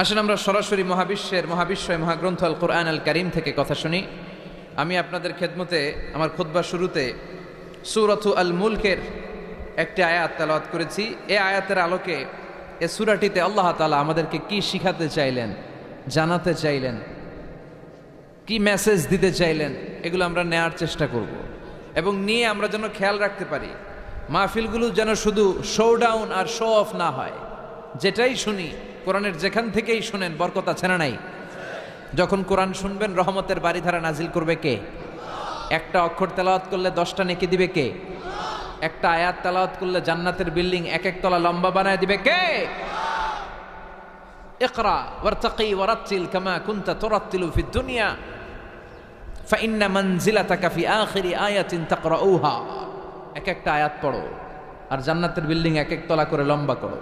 আসেন আমরা সরাসরি মহাবিশ্বয় মহাগ্রন্থ আল কোরআন আল কারীম থেকে কথা শুনি। আমি আপনাদের খেদমতে আমার খুতবা শুরুতে সূরাতু আল মুলকের একটি আয়াত তেলাওয়াত করেছি। এই আয়াতের আলোকে এ সূরাটিতে আল্লাহ তাআলা আমাদেরকে কি শিখাতে চাইলেন, জানাতে চাইলেন, কি মেসেজ দিতে চাইলেন, এগুলো আমরা নেয়ার চেষ্টা করব এবং নিয়ে আমরা যেন খেয়াল রাখতে পারি মাহফিলগুলো যেন শুধু শো ডাউন আর শো অফ না হয়। যেটাই শুনি কোরআনের যেখান থেকেই শুনেন বরকত আছে না নাই? যখন কোরআন শুনবেন রহমতের বাড়িধারা নাজিল করবে কে? একটা অক্ষর তেলাওয়াত করলে 10টা নেকি দিবে কে? একটা আয়াত তেলাওয়াত করলে জান্নাতের বিল্ডিং এক এক তলা লম্বা বানায় দিবে কে? ইকরা ওয়ারতাকি ওয়ারাতিল কামা কুনতা তুরাতিলু ফিদ দুনিয়া ফাইন্না মানজিলাতাকা ফি আখিরি আয়াতিন তাকরাউহা। এক একটা আয়াত পড়ো আর জান্নাতের বিল্ডিং এক এক তলা করে লম্বা করো।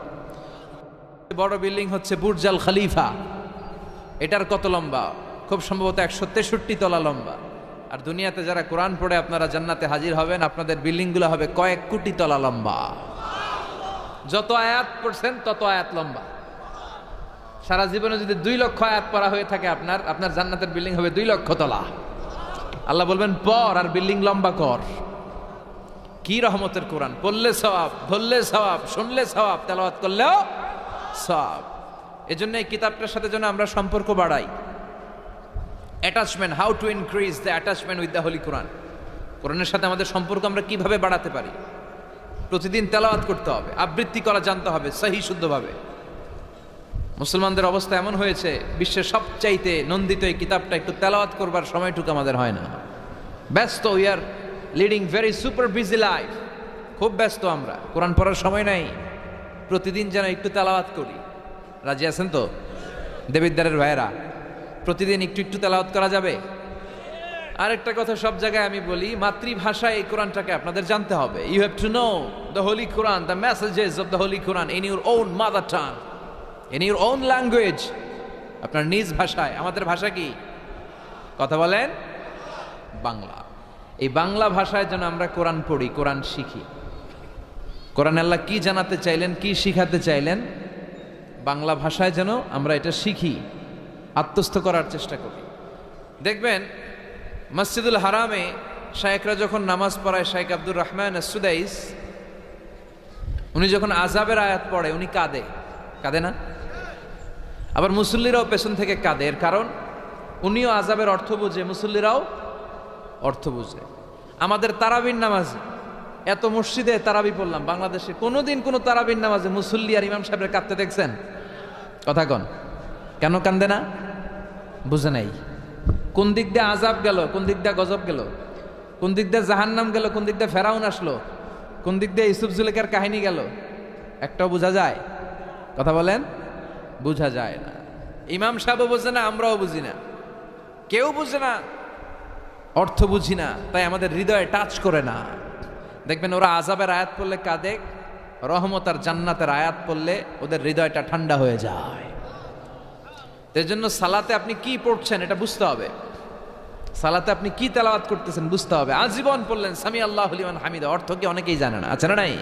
বড় বিল্ডিং হচ্ছে বুর্জ আল খলিফা, এটার কত লম্বা? খুব সম্ভবত 163 তলা লম্বা। আর দুনিয়াতে যারা কোরআন পড়ে আপনারা জান্নাতে হাজির হবেন, আপনাদের বিল্ডিংগুলো হবে কয়েক কোটি তলা লম্বা। যত আয়াত পড়ছেন তত আয়াত লম্বা। সারা জীবনে যদি 2 লক্ষ আয়াত পড়া হয়ে থাকে আপনার জান্নাতের বিল্ডিং হবে 2 লক্ষ তলা। আল্লাহ বলবেন পড় আর বিল্ডিং লম্বা কর। কি রহমতের কোরআন! পড়লে সওয়াব, ধরলে সওয়াব, শুনলে সওয়াব, তেলাওয়াত করলেও সওয়াব। এজন্য এই কিতাবটার সাথে যেন আমরা সম্পর্ক বাড়াই। Attachment, how to increase the attachment with the holy Quran. কোরআনের সাথে আমাদের সম্পর্ক আমরা কিভাবে বাড়াতে পারি? প্রতিদিন তেলাওয়াত করতে হবে, আবৃত্তি করা জানতে হবে সহি শুদ্ধভাবে। মুসলমানদের অবস্থা এমন হয়েছে, বিশ্বের সবচাইতে নন্দিত এই কিতাবটা একটু তেলাওয়াত করবার সময়টুকু আমাদের হয় না। ব্যস্ত, we are leading very super busy life. খুব ব্যস্ত আমরা, কোরআন পড়ার সময় নাই। প্রতিদিন যেন একটু তেলাওয়াত করি। রাজি আছেন তো দেবিদ্বারের ভাইয়েরা? প্রতিদিন একটু একটু তেলাওয়াত করা যাবে? আরেকটা কথা সব জায়গায় আমি বলি, মাতৃভাষায় এই কোরআনটাকে আপনাদের জানতে হবে। You have to know the holy Quran, the messages of the holy Quran in your own mother tongue, in your own language, আপনার নিজ ভাষায়। আমাদের ভাষা কি? কথা বলেন, বাংলা। এই বাংলা ভাষায় যেন আমরা কোরআন পড়ি, কোরআন শিখি। কোরআন আল্লাহ কি জানাতে চাইলেন, কি শিখাতে চাইলেন, বাংলা ভাষায় যেন আমরা এটা শিখি, আত্মস্থ করার চেষ্টা করি। দেখবেন মসজিদুল হারামে শায়েখরা যখন নামাজ পড়ায়, শায়েখ আব্দুর রহমান আস-সুদাইস, উনি যখন আযাবের আয়াত পড়ে উনি কাঁদে, কাঁদে না? আবার মুসল্লিরাও পেছন থেকে কাঁদে। এর কারণ উনিও আযাবের অর্থ বুঝে, মুসল্লিরাও অর্থ বুঝে। আমাদের তারাবির নামাজে, এত মসজিদে তারাবি পড়লাম, বাংলাদেশে কোনোদিন কোনো তারাবির নামাজে মুসল্লি আর ইমাম সাহেবের কাঁদতে দেখছেন? কথা কন, কেন কান্দে না? বুঝে নাই। কোন দিক দিয়ে আযাব গেল, কোন দিক দিয়ে গজব গেল, কোন দিক দিয়ে জাহান্নাম গেল, কোন দিক দিয়ে ফেরাউন আসলো, কোন দিক দিয়ে ইউসুফ জুলেখার কাহিনী গেল, একটাও বোঝা যায়? কথা বলেন, বোঝা যায় না। ইমাম সাহেবও বোঝে না, আমরাও বুঝি না, কেউ বুঝে না, অর্থ বুঝি না, তাই আমাদের হৃদয়ে টাচ করে না। দেখবেন ওরা আযাবের আয়াত পড়লে কাঁদে, রহমত আর জান্নাতের আয়াত পড়লে ওদের হৃদয়টা ঠান্ডা হয়ে যায়। এর জন্য সালাতে আপনি কি পড়ছেন এটা বুঝতে হবে। সালাতে আপনি কি তেলাওয়াত করতেছেন বুঝতে হবে। আজীবন পড়লেন সামি আল্লাহু লিমান হামিদা, অর্থ কি অনেকেই জানে না, আছে না নাই?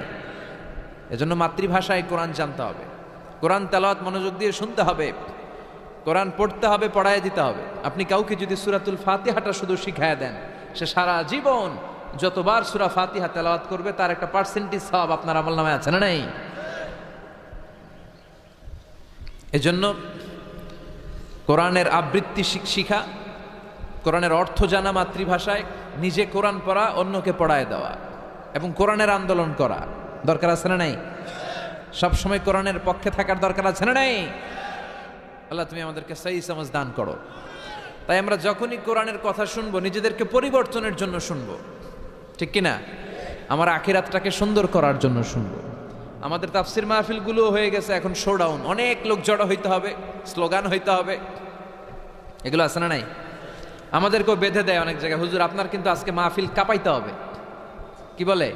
এজন্য মাতৃভাষায় কোরআন জানতে হবে, কোরআন তেলাওয়াত মনোযোগ দিয়ে শুনতে হবে, কোরআন পড়তে হবে, পড়ায় দিতে হবে। আপনি কাউকে যদি সূরাতুল ফাতিহাটা শুধু শিখায় দেন, সে সারা জীবন যতবার সূরা ফাতিহা তেলাওয়াত করবে তার একটা পার্সেন্টেজ সওয়াব আপনার আমলনামায় আছে না নাই? এজন্য কোরআনের আবৃত্তি শিখা, কোরআনের অর্থ জানা মাতৃভাষায়, নিজে কোরআন পড়া, অন্যকে পড়ায় দেওয়া এবং কোরআনের আন্দোলন করা দরকার আছে না নাই? সবসময় কোরআনের পক্ষে থাকার দরকার আছে না নাই? আল্লাহ তুমি আমাদেরকে সহি সমাজ দান করো। তাই আমরা যখনই কোরআনের কথা শুনবো নিজেদেরকে পরিবর্তনের জন্য শুনবো, ঠিক কিনা? আমার আখিরাতটাকে সুন্দর করার জন্য শুনবো। আমাদের তাফসির মাহফিলগুলো হয়ে গেছে এখন শোডাউন, অনেক লোক জড়ো হইতে হবে, স্লোগান হইতে হবে, এগুলো আছে না নাই? আমাদেরকেও বেঁধে দেয় অনেক জায়গায়, হুজুর আপনার কিন্তু আজকে মাহফিল কাঁপাইতে হবে। কি বলে?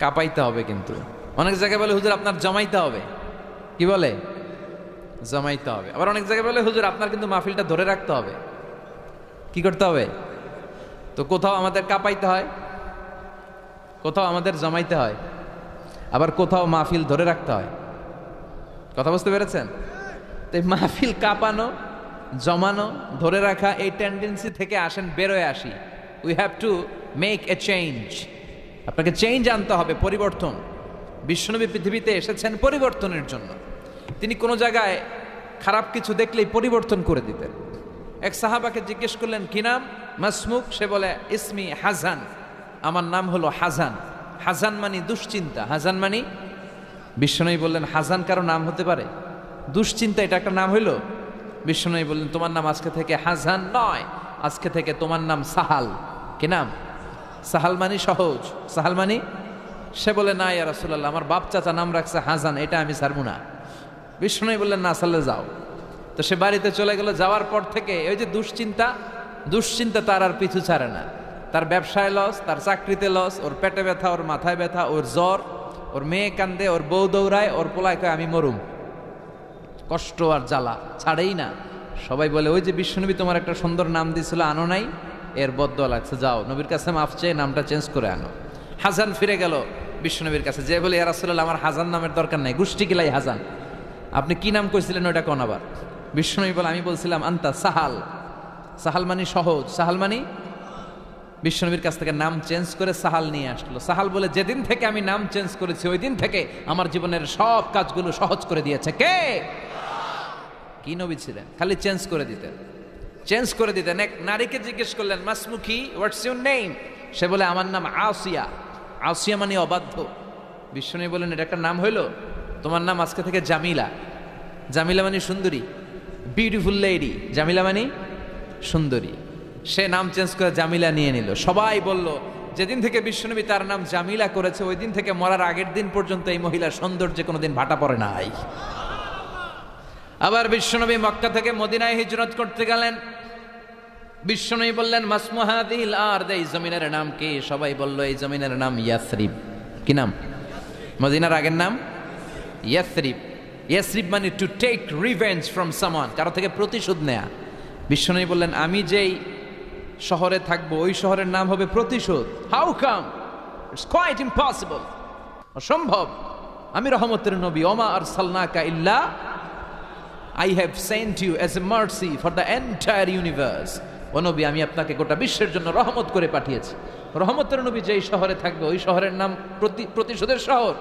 কাঁপাইতে হবে। কিন্তু অনেক জায়গায় বলে হুজুর আপনার জমাইতে হবে। কি বলে? জমাইতে হবে। আবার অনেক জায়গায় বলে হুজুর আপনার কিন্তু মাহফিলটা ধরে রাখতে হবে। কি করতে হবে? তো কোথাও আমাদের কাঁপাইতে হয়, কোথাও আমাদের জমাইতে হয়, আবার কোথাও মাহফিল ধরে রাখতে হয়। কথা বুঝতে পেরেছেন? তাই মাহফিল কাঁপানো, জমানো, ধরে রাখা এই টেন্ডেন্সি থেকে আসেন, বেরোয় আসি। We have to make a change. আপনাকে চেঞ্জ আনতে হবে, পরিবর্তন। বিশ্বনবী পৃথিবীতে এসেছেন পরিবর্তনের জন্য। তিনি কোনো জায়গায় খারাপ কিছু দেখলেই পরিবর্তন করে দিতেন। এক সাহাবাকে জিজ্ঞেস করলেন, কি নাম? মাসমুক? সে বলে, ইসমি হাজান, আমার নাম হলো হাজান। হাজান মানি দুশ্চিন্তা। হাজান মানি? বিশ্বনবী বললেন, হাজান কারো নাম হতে পারে? দুশ্চিন্তা এটা একটা নাম হইল? বিশ্বনবী বললেন, তোমার নাম আজকে থেকে হাজান নয়, আজকে থেকে তোমার নাম সাহাল। কি নাম? সাহাল মানি সহজ। সাহাল মানি? সে বলে, না ইয়া রাসূলুল্লাহ, আমার বাপ চাচা নাম রাখছে হাজান, এটা আমি ছাড়বো না। বিশ্বনবী বললেন, না সাল্লে যাও। তো সে বাড়িতে চলে গেল। যাওয়ার পর থেকে ওই যে দুশ্চিন্তা, দুশ্চিন্তা তার আর পিছু ছাড়ে না। তার ব্যবসায় লস, তার চাকরিতে লস, ওর পেটে ব্যথা, ওর মাথায় ব্যথা, ওর জ্বর, ওর মেয়ে কান্দে, ওর বউ দৌড়ায়, ওর পোলায় কয় আমি মরুম। কষ্ট আর জ্বালা ছাড়েই না। সবাই বলে, ওই যে বিশ্বনবী তোমার একটা সুন্দর নাম দিয়েছিল, আনো নাই, এর বদদোয়া লাগছে, যাও নবীর কাছে মাফ চেয়ে নামটা চেঞ্জ করে আনো। হাজান ফিরে গেল বিশ্বনবীর কাছে, যে বলে, ইয়া রাসূলুল্লাহ, আমার হাজান নামের দরকার নাই, গোষ্ঠী কিলাই হাজান, আপনি কি নাম কইছিলেন ওইটা কোন আবার? বিশ্বনবী বলে, আমি বলছিলাম আন্তা সাহাল। সাহাল মানি সহজ। সাহাল মানি? বিশ্বনবীর কাছ থেকে নাম চেঞ্জ করে সাহাল নিয়ে আসলো। সাহাল বলে, যেদিন থেকে আমি নাম চেঞ্জ করেছি ওই দিন থেকে আমার জীবনের সব কাজগুলো সহজ করে দিয়েছে কে? কি নবী ছিলেন? খালি চেঞ্জ করে দিতেন, চেঞ্জ করে দিতেন। এক নারীকে জিজ্ঞেস করলেন, মাসমুখী, হোয়াটস ইউর নেম? সে বলে, আমার নাম আসিয়া। আসিয়া মানে অবাধ্য। বিশ্বনবী বলেন, এটা একটা নাম হইল? তোমার নাম আজকে থেকে জামিলা। জামিলা মানে সুন্দরী, বিউটিফুল লেডি। জামিলা মানে সুন্দরী। সে নাম চেঞ্জ করে জামিলা নিয়ে নিল। সবাই বলল, যেদিন থেকে বিশ্বনবী তার নাম জামিলা করেছে ওই দিন থেকে মরার আগের দিন পর্যন্ত এই মহিলার সৌন্দর্যে কোনোদিন ভাটা পড়ে নাই। আবার বিশ্বনবী মক্কা থেকে মদিনায় হিজরত করতে গেলেন। বিশ্বনবী বললেন, মাসমুহাদিল আরদ, এই জমিনের নাম কি? সবাই বলল, এই জমিনের নাম ইয়াসরিব। কি নাম? মদিনার আগের নাম ইয়াসরিব। ইয়াসরিব মানে to take revenge from someone, কারো থেকে প্রতিশোধ নেয়া। বিশ্বনবী বললেন, আমি যেই শহরে থাকবো ওই শহরের নাম হবে প্রতিশোধ। How come? It's quite impossible, অসম্ভব। আমি রহমতের নবী, ওমা আরসালনাকা ইল্লা I have sent you as a mercy for the entire universe. ও নবী, আমি আপনাকে গোটা বিশ্বের জন্য রহমত করে পাঠিয়েছি। রহমতের নবী যেই শহরে থাকবে ওই শহরের নাম প্রতিশোধের শহর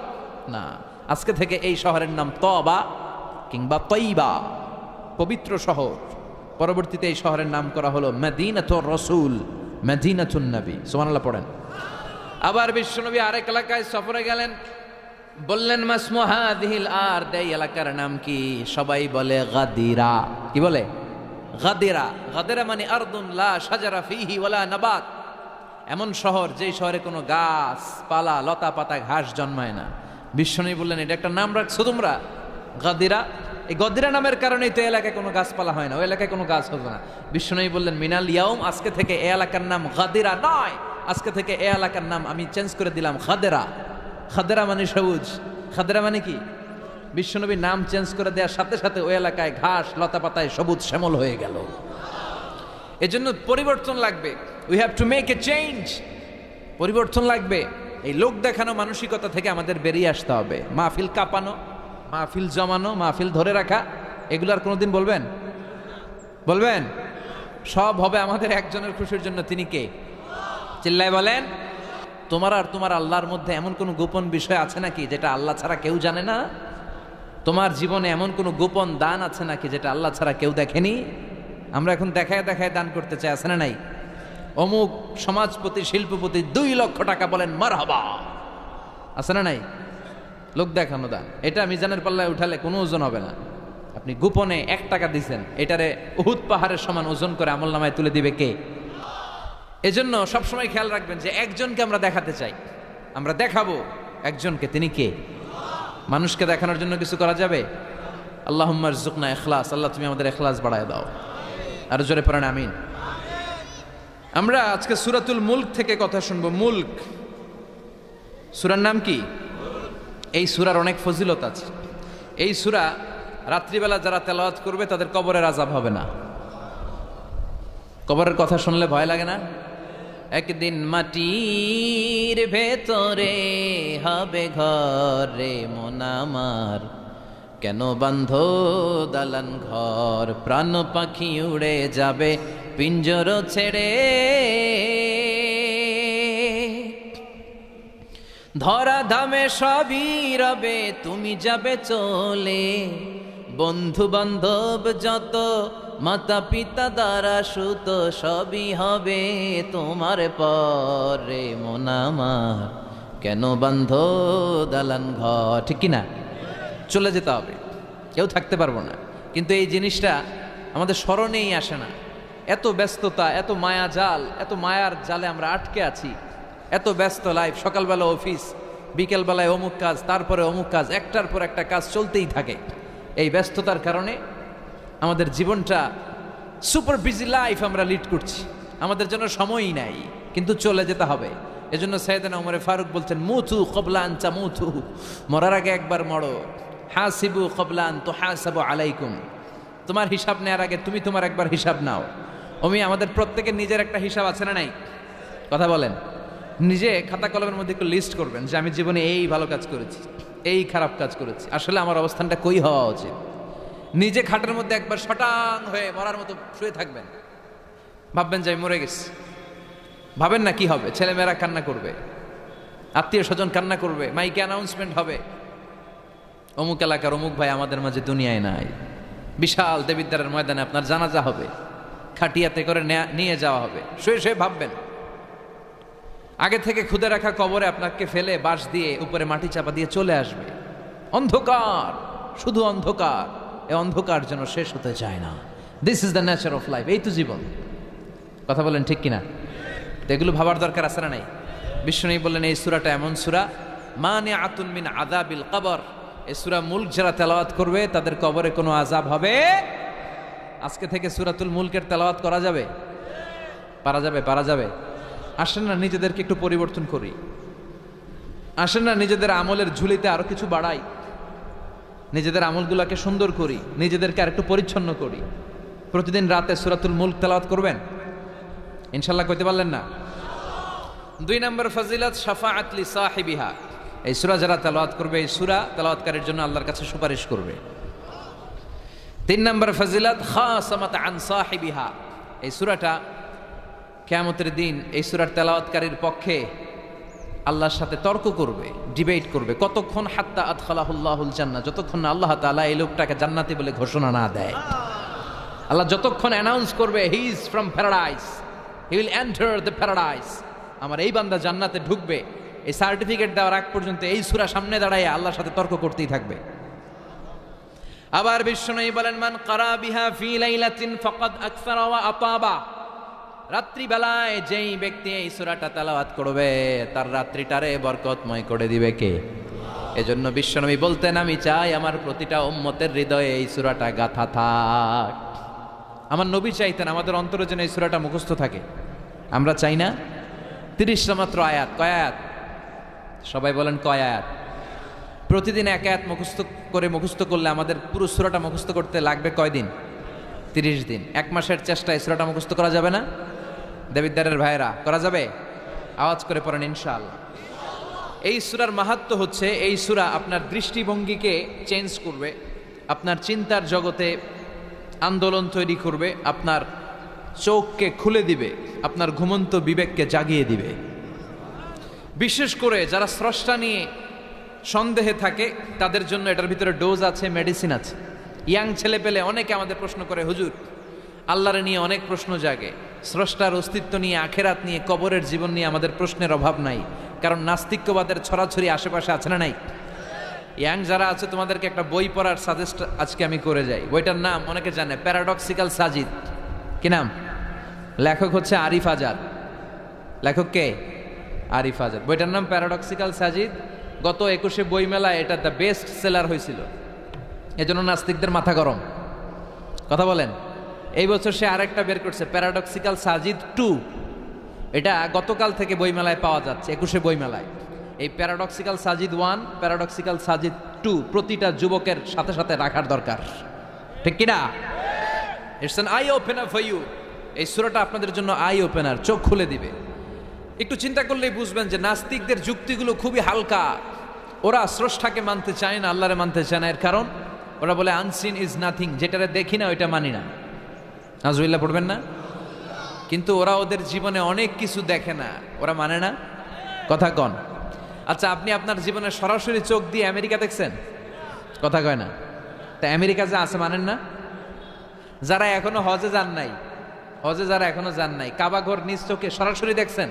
না। আজকে থেকে এই শহরের নাম তবা কিংবা তৈবা, পবিত্র শহর। পরবর্তীতে এই শহরের নাম করা হলো মদিনাতুর রাসূল, মদিনাতুন নবী। সুবহানাল্লাহ পড়েন। আবার বিশ্বনবী আরেক এলাকায় সফরে গেলেন। বললেন, মাসমুহাদিল আরদ, এই এলাকার নাম কি? সবাই বলে গাদিরা। কি বলে? গাদিরা। গাদিরা মানে আরদুন লা শাজারা ফিহি ওয়ালা নাবাত, এমন শহর যেই শহরে কোনো গাছ পালা, লতা পাতা, ঘাস জন্মায় না। বিশ্বনবী বললেন, এটা একটা নাম রাখছো তোমরা, গাদিরা। এই গদিরা নামের কারণেই তো এলাকায় কোনো গাছপালা হয় না, ওই এলাকায় কোনো গাছ হতো না। বিশ্বনবী বললেন, মিনাল ইয়াউম, আজকে থেকে এই এলাকার নাম গাদিরা নয়, আজকে থেকে এই এলাকার নাম আমি চেঞ্জ করে দিলাম খাদেরা। খাদেরা মানে সবুজ। খাদেরা মানে কি? বিশ্বনবী নাম চেঞ্জ করে দেওয়ার সাথে সাথে ওই এলাকায় ঘাস লতা পাতায় সবুজ শ্যামল হয়ে গেল। এজন্য পরিবর্তন লাগবে। We have to make a change. পরিবর্তন লাগবে। এই লোক দেখানো মানসিকতা থেকে আমাদের বেরিয়ে আসতে হবে। মাহফিল কাঁপানো, মাহফিল জমানো, মাহফিল ধরে রাখা, এগুলো আর কোনোদিন বলবেন? বলবেন? সব হবে আমাদের একজনের খুশির জন্য। তিনি কে? চিল্লায় বলেন। তোমার আর তোমার আল্লাহর মধ্যে এমন কোনো গোপন বিষয় আছে নাকি যেটা আল্লাহ ছাড়া কেউ জানে না? তোমার জীবনে এমন কোনো গোপন দান আছে নাকি যেটা আল্লাহ ছাড়া কেউ দেখেনি? আমরা এখন দেখায় দেখায় দান করতে চাই, আছে না নাই? অমুক সমাজপতি, শিল্পপতি 2 লক্ষ টাকা বলেন মারহাবা, আছে না নাই? লোক দেখানো দান। এটা মিজানের পাল্লায় উঠালে কোনো ওজন হবে না। আপনি গোপনে 1 টাকা দিচ্ছেন, এটারে উহুদ পাহাড়ের সমান ওজন করে আমলনামায় তুলে দিবে কে? এজন্য সবসময় খেয়াল রাখবেন যে একজনকে আমরা দেখাতে চাই, আমরা দেখাবো একজনকে। তিনি কে? মানুষকে দেখানোর জন্য কিছু করা যাবে? আল্লাহুম্মা রযুকনা ইখলাস। আল্লাহ তুমি আমাদের ইখলাস বাড়ায় দাও। আর জোরে পড়েন আমিন। আমরা আজকে সূরাতুল মুলক থেকে কথা শুনবো। মুলক সূরার নাম কি? এই সূরার অনেক ফজিলত আছে। এই সূরা রাত্রিবেলা যারা তেলাওয়াত করবে তাদের কবরের আযাব হবে না। কবরের কথা শুনলে ভয় লাগে না? একদিন মাটির ভেতরে হবে ঘর রে মন আমার, কেন বান্ধ দালান ঘর, প্রাণ পাখি উড়ে যাবে পিঞ্জর ছেড়ে। ধরা ধামে সবই রবে, তুমি যাবে চলে। বন্ধু বান্ধব যত, মাতা পিতা দ্বারা সুত, সবই হবে তোমার পরে। মন আমার কেন বান্ধ দালান ঘর, ঠিক কিনা? চলে যেতে হবে, কেউ থাকতে পারবো না। কিন্তু এই জিনিসটা আমাদের স্মরণেই আসে না। এত ব্যস্ততা, এত মায়া জাল, এত মায়ার জালে আমরা আটকে আছি। এত ব্যস্ত লাইফ, সকালবেলা অফিস, বিকেলবেলায় অমুক কাজ, তারপরে অমুক কাজ, একটার পর একটা কাজ চলতেই থাকে। এই ব্যস্ততার কারণে আমাদের জীবনটা সুপার বিজি লাইফ আমরা লিড করছি, আমাদের জন্য সময়ই নাই। কিন্তু চলে যেতে হবে। এজন্য সাইয়েদনা ওমর ফারুক বলছেন, মুতু ক্বাবলা আন তামুতু, মরার আগে একবার মরো। হাসিবু ক্বাবলা আন তুহাসাবু আলাইকুম, তোমার হিসাব নেওয়ার আগে তুমি তোমার একবার হিসাব নাও। আমাদের প্রত্যেকের নিজের একটা হিসাব আছে না নাই? কথা বলেন। নিজে খাতা কলমের মধ্যে একটু লিস্ট করবেন যে আমি জীবনে এই ভালো কাজ করেছি, এই খারাপ কাজ করেছি, আসলে আমার অবস্থানটা কই হওয়া উচিত। নিজে খাটের মধ্যে একবার শটাং হয়ে মরার মতো শুয়ে থাকবেন, ভাববেন যে আমি মরে গেছি। ভাবেন না কি হবে, ছেলেমেয়েরা কান্না করবে, আত্মীয় স্বজন কান্না করবে, মাইকে অ্যানাউন্সমেন্ট হবে, অমুক এলাকার অমুক ভাই আমাদের মাঝে দুনিয়ায় নাই। বিশাল দেবিদ্বারের ময়দানে আপনার জানাজা হবে, খাটিয়াতে করে নিয়ে যাওয়া হবে। শুয়ে শুয়ে ভাববেন, আগে থেকে খুদে রাখা কবরে আপনাকে ফেলে বাঁশ দিয়ে উপরে মাটি চাপা দিয়ে চলে আসবে। অন্ধকার, শুধু অন্ধকার। এই অন্ধকার যেন শেষ হতে চায় না। This is the nature of life. এই তো জীবন। কথা বলেন ঠিক কিনা? তো এগুলো ভাবার দরকার আছে না নাই? বিশ্বনবী বললেন এই সূরাটা এমন সূরা, মানিআতুন মিন আযাবিল কবর। এই সূরা মুলক যারা তেলাওয়াত করবে তাদের কবরে কোনো আযাব হবে। আজকে থেকে সূরাতুল মুলকের তেলাওয়াত করা যাবে? পারা যাবে? পারা যাবে? আসেন না নিজেদেরকে একটু পরিবর্তন করি, আসেন না নিজেদের আমলের ঝুলিতে আরো কিছু বাড়াই, নিজেদের আমলগুলোকে সুন্দর করি, নিজেদেরকে আর একটু পরিচ্ছন্ন করি। প্রতিদিন রাতে সূরাতুল মুলক তেলাওয়াত করবেন ইনশাআল্লাহ। কইতে পারলেন না? 2 নম্বর ফজিলত, শাফাআত লি সাহিবিহা। এই সূরা যারা তেলাওয়াত করবে, এই সূরা তেলাওয়াতকারীর জন্য আল্লাহর কাছে সুপারিশ করবে। 3 নম্বর ফজিলত, খাসামাত আন সাহিবিহা। এই সূরাটা কিয়ামতের দিন এই সূরার তেলাওয়াতকারীর পক্ষে আল্লাহর সাথে তর্ক করবে, ডিবেট করবে। কতক্ষণ? হাত্তা আদখালাহুল্লাহুল জান্নাহ, যতক্ষণ না আল্লাহ তাআলা এই লোকটাকে জান্নাতি বলে ঘোষণা না দেয়। আল্লাহ যতক্ষণ অ্যানাউন্স করবে he is from paradise, he will enter the paradise, আমার এই বান্দা জান্নাতে ঢুকবে, এই সার্টিফিকেট দেওয়ার আগ পর্যন্ত এই সূরা সামনে দাঁড়ায় আল্লাহর সাথে তর্ক করতেই থাকবে। আবার বিশ্বনবী বলেন, মান ক্বারা বিহা ফি লাইলাতিন ফাকাদ আকসারা ওয়া আতাবা। রাত্রিবেলায় যেই ব্যক্তি এই সূরাটা তেলাওয়াত করবে তার রাত্রিটারে বরকতময় করে দিবে কে? এজন্য বিশ্বনবী বলতেন, আমি চাই আমার প্রতিটা উম্মতের হৃদয়ে এই সূরাটা গাথা থাক। আমার নবী চাইতেন আমাদের অন্তরে যেন এই সূরাটা মুখস্থ থাকে। আমরা চাই না? 30টা মাত্র আয়াত। কয় আয়াত? সবাই বলেন কয় আয়াত? প্রতিদিন এক আয়াত মুখস্থ করলে আমাদের পুরো সূরাটা মুখস্থ করতে লাগবে কয়দিন? 30 দিন। 1 মাসের চেষ্টায় সূরাটা মুখস্থ করা যাবে না? দেবিদ্বারের ভাইরা করা যাবে? আওয়াজ করে পড়েন ইনশাআল্লাহ। এই সূরার মাহাত্ম্য হচ্ছে, এই সূরা আপনার দৃষ্টিভঙ্গিকে চেঞ্জ করবে, আপনার চিন্তার জগতে আন্দোলন তৈরি করবে, আপনার চোখকে খুলে দিবে, আপনার ঘুমন্ত বিবেককে জাগিয়ে দিবে। বিশেষ করে যারা স্রষ্টা নিয়ে সন্দেহে থাকে তাদের জন্য এটার ভিতরে ডোজ আছে, মেডিসিন আছে। ইয়াং ছেলে পেলে অনেকে আমাদের প্রশ্ন করে, হুজুর আল্লাহরে নিয়ে অনেক প্রশ্ন জাগে, স্রষ্টার অস্তিত্ব নিয়ে, আখেরাত নিয়ে, কবরের জীবন নিয়ে আমাদের প্রশ্নের অভাব নাই, কারণ নাস্তিক্যবাদের ছড়াছড়ি আশেপাশে আছে না নাই? ইয়াং যারা আছে তোমাদেরকে একটা বই পড়ার সাজেস্ট আজকে আমি করে যাই। বইটার নাম অনেকে জানে, প্যারাডক্সিক্যাল সাজিদ। কি নাম? লেখক হচ্ছে আরিফ আজাদ। লেখক কে? আরিফ আজাদ। বইটার নাম প্যারাডক্সিক্যাল সাজিদ। গত 21শে বই মেলায় এটা দ্য বেস্ট সেলার হয়েছিল, এজন্য নাস্তিকদের মাথা গরম। কথা বলেন। এই বছর সে আরেকটা বের করছে, প্যারাডক্সিক্যাল সাজিদ 2। এটা গতকাল থেকে বইমেলায় পাওয়া যাচ্ছে, 21শে বইমেলায়। এই প্যারাডক্সিক্যাল সাজিদ 1, প্যারাডক্সিক্যাল সাজিদ 2 প্রতিটা যুবকের সাথে সাথে রাখার দরকার, ঠিক কিনা? It's an eye opener for you. এই সূরাটা আপনাদের জন্য আই ওপেনার, চোখ খুলে দিবে। একটু চিন্তা করলেই বুঝবেন যে নাস্তিকদের যুক্তিগুলো খুবই হালকা। ওরা স্রষ্টাকে মানতে চায় না, আল্লাহরে মানতে চায় না। এর কারণ ওরা বলে আনসিন ইজ নাথিং, যেটারে দেখি না ওইটা মানি না। নাজুবিল্লাহ পড়বেন না? কিন্তু ওরা ওদের জীবনে অনেক কিছু দেখে না, ওরা মানে না। কথা কন। আচ্ছা, আপনি আপনার জীবনে সরাসরি চোখ দিয়ে আমেরিকা দেখছেন? কথা কয় না। তা আমেরিকা যা আছে মানেন না? যারা এখনো হজে যান নাই, হজে যারা এখনো যান নাই, কাবা ঘর নিজ চোখে সরাসরি দেখছেন?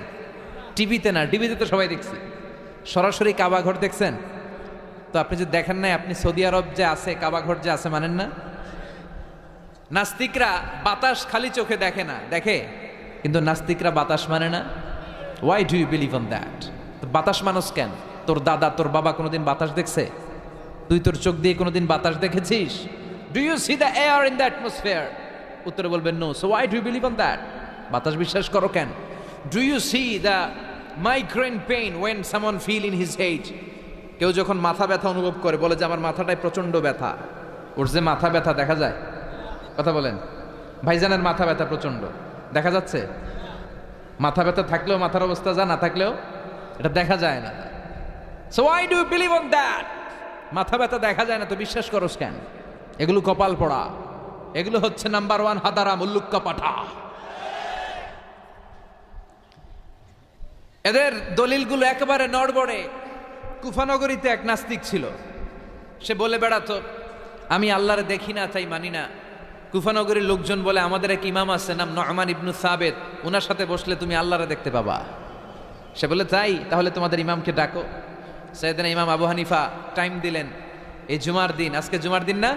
টিভিতে না, টিভিতে তো সবাই দেখছি, সরাসরি কাবা ঘর দেখছেন? তো আপনি যদি দেখেন নাই, আপনি সৌদি আরব যে আছে কাবা ঘর যে আছে মানেন না? নাস্তিকরা বাতাস খালি চোখে দেখে না, দেখে, কিন্তু নাস্তিকরা বাতাস মানে না। Why do you believe on that? বাতাস মানুষ কেন? তোর দাদা তোর বাবা কোনোদিন বাতাস দেখছে? তুই তোর চোখ দিয়ে কোনোদিন বাতাস দেখেছিস? Do you see the air in the atmosphere? উত্তরে বলবেন no. So why do you believe on that? বাতাস বিশ্বাস করো কেন? Do you see the migraine pain when someone feel in his head? কেউ যখন মাথা ব্যথা অনুভব করে বলে যে আমার মাথাটায় প্রচন্ড ব্যথা, ওর যে মাথা ব্যথা দেখা যায়? কথা বলেন। ভাইজানের মাথা ব্যথা প্রচন্ড দেখা যাচ্ছে? মাথা ব্যথা থাকলেও মাথার অবস্থা যা, না থাকলেও এটা দেখা যায় না। So why do you believe on that? মাথা ব্যথা দেখা যায় না তো বিশ্বাস করোস কেন? এগুলো কপাল পড়া, এগুলো হচ্ছে নাম্বার ওয়ান হাদারাম, উল্লুক্কা পাঠা। এদের দলিলগুলো একেবারে নড়বড়ে। কুফানগরীতে এক নাস্তিক ছিল, সে বলে বেড়াতো আমি আল্লাহরে দেখি না তাই মানি না। কুফানগরীর লোকজন বলে আমাদের এক ইমাম আছে নাম নু'মান ইবনু সাবেত, ওনার সাথে বসলে তুমি আল্লাহরে দেখতে পাবা। সে বলে তাই, তাহলে তোমাদের ইমামকে ডাকো। সাইয়েদনা ইমাম আবু হানিফা টাইম দিলেন, এই জুমার দিন, আজকে জুমার দিন না,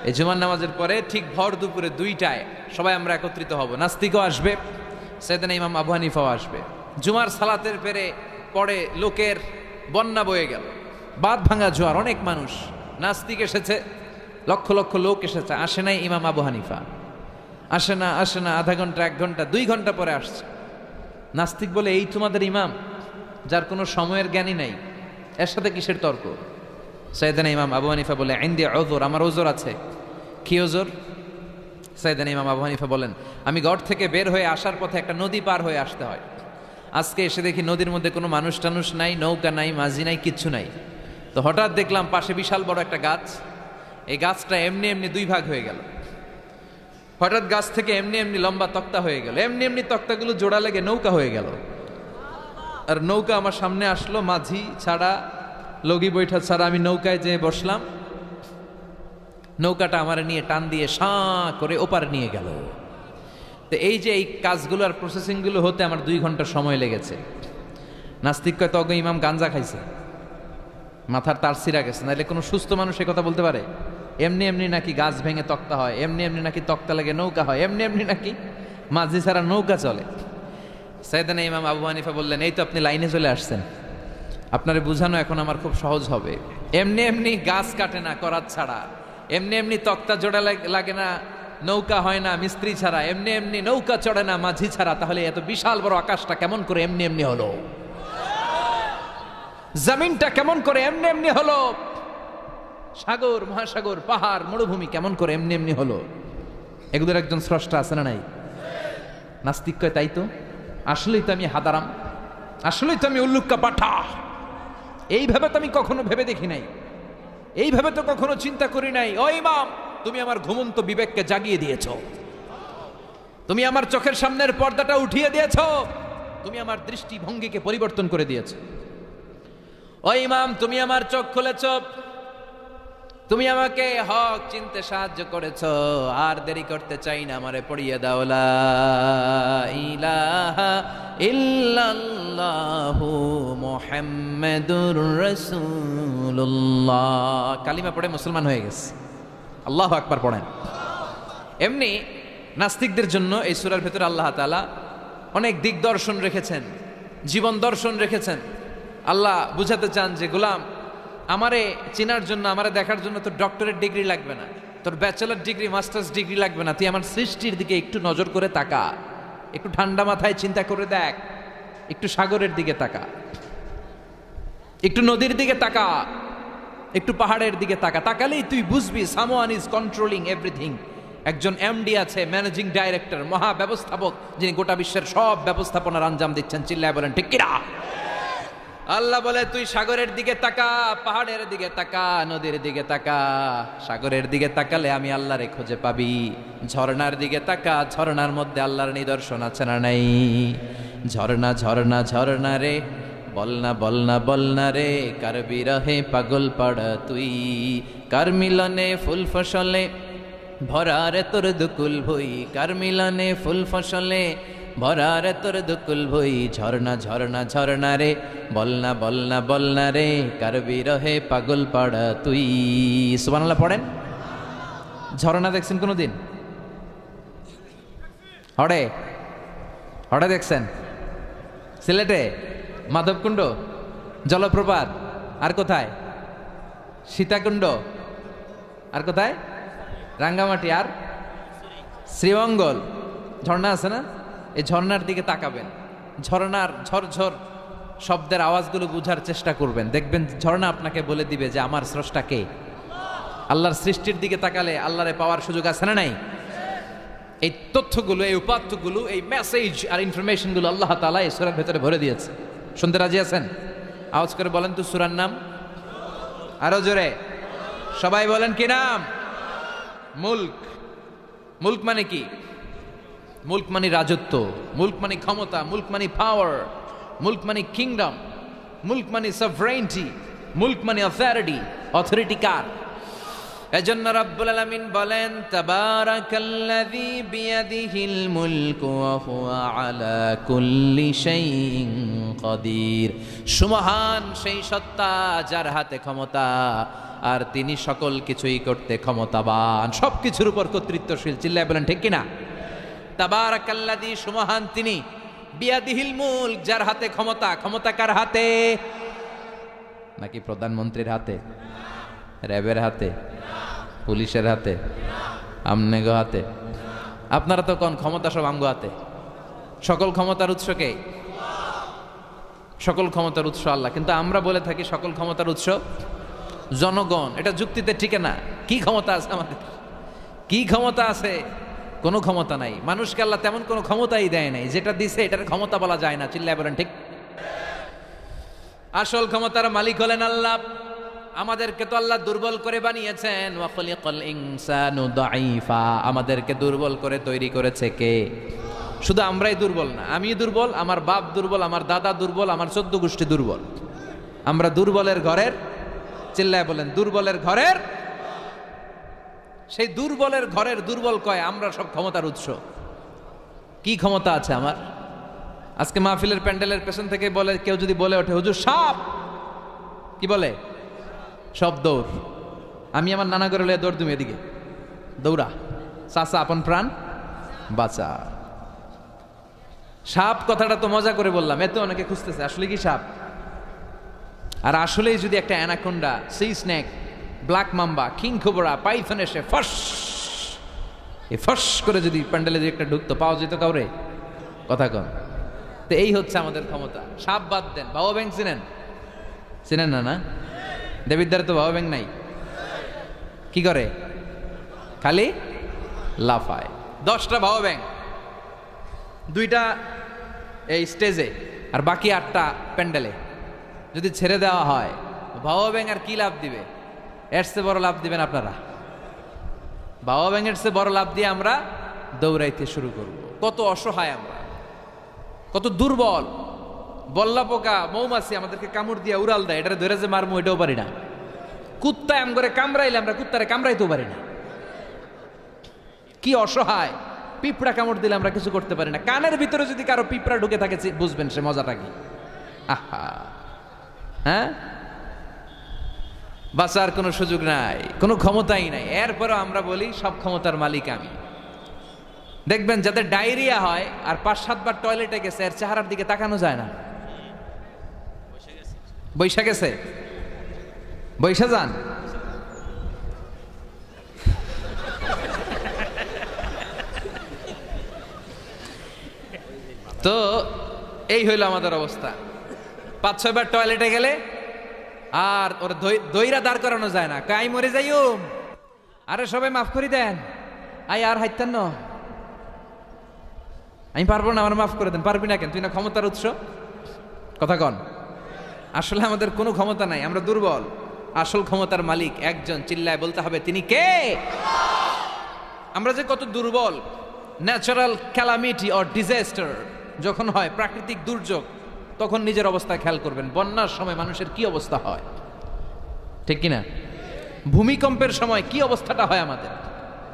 এই জুমার নামাজের পরে ঠিক ভর দুপুরে 2টায় সবাই আমরা একত্রিত হব। নাস্তিকও আসবে, সাইয়েদনা ইমাম আবু হানিফাও আসবে। জুমার সালাতের পরে লোকের বন্যা বয়ে গেল, বাঁধ ভাঙা জোয়ার, অনেক মানুষ। নাস্তিক এসেছে, লক্ষ লক্ষ লোক এসেছে, আসে নাই ইমাম আবু হানিফা। আসে না, আধা ঘন্টা, 1 ঘন্টা, 2 ঘন্টা পরে আসছে। নাস্তিক বলে এই তোমাদের ইমাম, যার কোনো সময়ের জ্ঞানই নাই, এর সাথে কিসের তর্ক? সাইয়েদনা ইমাম আবু হানিফা বলে ইনদি উযর, আমার ওজর আছে। কি ওজর? সাইয়েদনা ইমাম আবু হানিফা বলেন আমি ঘর থেকে বের হয়ে আসার পথে একটা নদী পার হয়ে আসতে হয়। আজকে এসে দেখি নদীর মধ্যে কোনো মানুষ টানুষ নাই, নৌকা নাই, মাঝি নাই, কিচ্ছু নাই। তো হঠাৎ দেখলাম পাশে বিশাল বড় একটা গাছ, এই গাছটা এমনি এমনি 2 ভাগ হয়ে গেল। হঠাৎ গাছ থেকে এমনি এমনি লম্বা তক্তা হয়ে গেল, এমনি এমনি তক্তাগুলো জোড়া লেগে নৌকা হয়ে গেল। আর নৌকা আমার সামনে আসলো, মাঝি ছাড়া, লগি বৈঠা ছাড়া। আমি নৌকায় যেয়ে বসলাম, নৌকাটা আমার নিয়ে টান দিয়ে সাঁ করে ওপারে নিয়ে গেল। তো এই যে এই কাজগুলো আর প্রসেসিংগুলো হতে আমার 2 ঘন্টা সময় লেগেছে। নাস্তিক কয় তখন ইমাম গাঞ্জা খাইছে, মাথার তার ছিঁড়া গেছে, নাহলে কোনো সুস্থ মানুষ এ কথা বলতে পারে? এমনি এমনি নাকি গাছ ভেঙে তক্তা হয়, এমনি এমনি নাকি তক্তা লেগে নৌকা হয়, এমনি এমনি নাকি মাঝি ছাড়া নৌকা চলে? সাইয়েদনা ইমাম আবু হানিফা বললেন এই তো আপনি লাইনে চলে আসছেন, আপনারে বুঝানো এখন আমার খুব সহজ হবে। এমনি এমনি গাছ কাটে না করাত ছাড়া, এমনি এমনি তক্তা জোড়া লাগে না, নৌকা হয় না মিস্ত্রি ছাড়া, এমনি এমনি নৌকা চড়ে না মাঝি ছাড়া। তাহলে এত বিশাল বড় আকাশটা কেমন করে এমনি এমনি হলো? জমিনটা কেমন করে এমনি এমনি হলো? সাগর, মহাসাগর, পাহাড়, মরুভূমি কেমন করে এমনি এমনি হলো? এগুলোর একজন স্রষ্টা আছে না নাই? নাস্তিক কয় তাই তো, আসলেই তো আমি হাদারাম, আসলেই তো আমি উল্লুক্কা পাঠা। এইভাবে তো আমি কখনো ভেবে দেখি নাই, এইভাবে তো কখনো চিন্তা করি নাই। ও ইমাম, তুমি আমার ঘুমন্ত বিবেককে জাগিয়ে দিয়েছ, তুমি আমার চোখের সামনের পর্দাটা উঠিয়ে দিয়েছ, তুমি আমার দৃষ্টিভঙ্গিকে পরিবর্তন করে দিয়েছ। ও ইমাম, তুমি আমার চোখ খুলেছ, তুমি আমাকে হক চিনতে সাহায্য করেছ। আর দেরি করতে চাই না, আমারে পড়িয়ে দাও লা ইলাহা ইল্লাল্লাহু মুহাম্মাদুর রাসূলুল্লাহ। কালিমা পড়ে মুসলমান হয়ে গেছে। আল্লাহু আকবার পড়েন। এমনি নাস্তিকদের জন্য এই সূরার ভেতরে আল্লাহ তাআলা অনেক দিগদর্শন রেখেছেন, জীবন দর্শন রেখেছেন। আল্লাহ বুঝাতে চান যে গোলাম, আমারে চেনার জন্য, আমারে দেখার জন্য তোর ডক্টরেট ডিগ্রি লাগবে না, তোর ব্যাচেলর ডিগ্রি, মাস্টার্স ডিগ্রি লাগবে না। তুই আমার সৃষ্টির দিকে একটু নজর করে তাকা, একটু ঠান্ডা মাথায় চিন্তা করে দেখ, একটু সাগরের দিকে তাকা, একটু নদীর দিকে তাকা, একটু পাহাড়ের দিকে তাকা। তাকালেই তুই বুঝবি সামওয়ান ইজ কন্ট্রোলিং এভরিথিং। একজন এমডি আছে, ম্যানেজিং ডাইরেক্টর, মহা ব্যবস্থাপক, যিনি গোটা বিশ্বের সব ব্যবস্থাপনার আঞ্জাম দিচ্ছেন। চিল্লায় বলেন ঠিক কিনা? আল্লাহ বলে তুই সাগরের দিকে তাকা, পাহাড়ের দিকে তাকা, নদীর দিকে তাকা। সাগরের দিকে তাকালে আমি আল্লাহরে খুঁজে পাবি। ঝর্ণার দিকে তাকা, ঝর্ণার মধ্যে আল্লাহর নিদর্শন আছে না নাই? ঝর্ণা ঝর্ণা ঝর্ণা রে, বলনা বলনা বলনা রে, কার বিরহে পাগল পাড়া তুই, কার মিলনে ফুল ফসলে ভরা রে তোর দুকুল ভুই, কার মিলনে ফুল ফসলে ভরা রে তোর দুকুল ভুই। ঝর্ণা ঝর্ণা ঝর্ণা রে, বলনা বলনা বলনা রে, কার বিরহে পাগল পাড়া তুই। সুবহানাল্লাহ পড়েন। ঝর্ণা দেখছেন কোনোদিন? হড়ে হড়ে দেখছেন? সিলেটে মাধবকুণ্ড, জলপ্রপাত, আর কোথায়? সীতাকুণ্ড, আর কোথায়? রাঙ্গামাটি, আর শ্রীমঙ্গল। ঝর্ণা আছে না? এই ঝর্ণার দিকে তাকাবেন, ঝর্ণার ঝরঝর শব্দের আওয়াজগুলো বুঝার চেষ্টা করবেন, দেখবেন ঝর্ণা আপনাকে বলে দিবে যে আমার স্রষ্টা কে। আল্লাহর সৃষ্টির দিকে তাকালে আল্লাহরে পাওয়ার সুযোগ আছে না নাই? এই তথ্যগুলো, এই উপাত্তগুলো, এই মেসেজ আর ইনফরমেশনগুলো আল্লাহ তাআলা এই সূরার ভেতরে ভরে দিয়েছে। শুনতে রাজি আছেন? আওয়াজ করে বলেন তো সূরার নাম। আরো জোরে সবাই বলেন কি নাম? মুলক। মুলক মানে কি? মুলক মানে রাজত্ব, মুলক মানে ক্ষমতা, মুলক মানে পাওয়ার, মুলক মানে কিংডম, মুলক মানে সভরেইনটি, মুলক মানে অথরিটি। অথরিটি কার? এজন্য রব্বুল আলামিন বলেন তাবারাকাল্লাযী বিয়াদিহিল মুলকু ওয়া হুয়া আলা কুল্লি শাইইন কাদির। সুমহান সেই সত্তা যার হাতে ক্ষমতা, আর তিনি সকল কিছুই করতে ক্ষমতাবান, সবকিছুর উপর কর্তৃত্বশীল। চিল্লায় বলেন ঠিক কিনা? তাবারাকাল্লাযী, সুমহান তিনি, বিয়াদিহিল মুলক, যার হাতে ক্ষমতা। ক্ষমতা কার হাতে? নাকি প্রধানমন্ত্রীর হাতে, র্যাবের হাতে, পুলিশের হাতে, আমনেগো হাতে? আপনারা তো কোন ক্ষমতা সব আমগো হাতে। সকল ক্ষমতার উৎস কে? সকল ক্ষমতার উৎস আল্লাহ। কিন্তু আমরা বলে থাকি সকল ক্ষমতার উৎস জনগণ। এটা যুক্তিতে ঠিক না। কি ক্ষমতা আছে আমাদের? কি ক্ষমতা আছে? কোনো ক্ষমতা নাই। মানুষকে আল্লাহ তেমন কোনো ক্ষমতাই দেয় নাই। যেটা দিছে এটার ক্ষমতা বলা যায় না। চিল্লায় বলেন ঠিক। আসল ক্ষমতার মালিক হলেন আল্লাহ। আমাদেরকে তো আল্লাহ দুর্বল করে বানিয়েছেন। ওয়া খালাকাল ইনসানু দাঈফা, আমাদেরকে দুর্বল করে তৈরি করেছে কে? শুধু আমরাই দুর্বল না, আমি দুর্বল, আমার বাপ দুর্বল, আমার দাদা দুর্বল, আমার 14 গোষ্ঠী দুর্বল। আমরা দুর্বলের ঘরের, চিল্লায় বলেন দুর্বলের ঘরের। সেই দুর্বলের ঘরের দুর্বল কয় আমরা সব ক্ষমতার উৎস। কি ক্ষমতা আছে আমার? আজকে মাহফিলের প্যান্ডেলের পেছন থেকে বলে, কেউ যদি বলে ওঠে হুজুর সাপ, কি বলে? সব দৌড়। আমি আমার নানা করে লয়ে দৌড়, তুমি এদিকে দৌড়া, চাচা আপন প্রাণ বাঁচা। সাপ কথাটা তো মজা করে বললাম, এতে অনেকে খুঁজতেছে আসলে কি সাপ। আর আসলেই যদি একটা anaconda, C snake, black mamba, king cobra, Python এসে ফস ফস করে যদি প্যান্ডেলে যদি একটা ঢুকতো, পাওয়া যেত কাউরে? কথা কম। তো এই হচ্ছে আমাদের ক্ষমতা। সাপ বাদ দেন, বাবা ব্যাং চিনেন? চিনেন না? না, দেবিদ্দারে তো বাবা ব্যাং নাই। কি করে? খালি লাফায়। 10টা বাবা ব্যাং, 2টা এই স্টেজে আর বাকি 8টা প্যান্ডেলে যদি ছেড়ে দেওয়া হয়, বাবা ব্যাং আর কি লাভ দিবে? এর চেয়ে বড় লাভ দিবেন আপনারা? বাবা ব্যাঙের চেয়ে বড় লাভ দিয়ে আমরা দৌড়াইতে শুরু করব। কত অসহায় আমরা, কত দুর্বল। বল্লা পোকা, মৌমাছি আমাদেরকে কামড় দিয়ে উড়াল দেয়, এটারে ধরে যে মারমু এটাও পারি না। কুত্তায় আম করে কামড়াইলে আমরা কুত্তারে কামড়াইতেও পারি না। কি অসহায়। পিঁপড়া কামড় দিলে আমরা কিছু করতে পারি না। কানের ভিতরে যদি কারো পিঁপড়া ঢুকে থাকে বুঝবেন সে মজাটা কি। আহা, হ্যাঁ, বাঁচার কোনো সুযোগ নাই, কোনো ক্ষমতাই নাই। এরপরও আমরা বলি সব ক্ষমতার মালিক আমি। দেখবেন যাদের ডায়রিয়া হয় আর 5-7 বার টয়লেটে গেছে, এর চেহারার দিকে তাকানো যায় না। বৈশা গেছে, বৈশা যান। তো এই হইল আমাদের অবস্থা। 5-6 বার টয়লেটে গেলে আর ওর দইরা দাঁড় করানো যায় না। কাই মরে যাইও, আরে সবাই মাফ করে দেন, আই আর হাইতেন না, আমি পারবো না, আমার মাফ করে দেন। পারবি না কেন? তুই না ক্ষমতার উৎস। কথা কন। আসলে আমাদের কোনো ক্ষমতা নাই, আমরা দুর্বল। আসল ক্ষমতার মালিক একজন, চিল্লায় বলতে হবে তিনি কে। আমরা যে কত দুর্বল। ন্যাচারাল ক্যালামিটি অর ডিজাস্টার যখন হয়, প্রাকৃতিক দুর্যোগ, তখন নিজের অবস্থা খেয়াল করবেন। বন্যার সময় মানুষের কি অবস্থা হয়, ঠিক কিনা? ভূমিকম্পের সময় কি অবস্থাটা হয় আমাদের?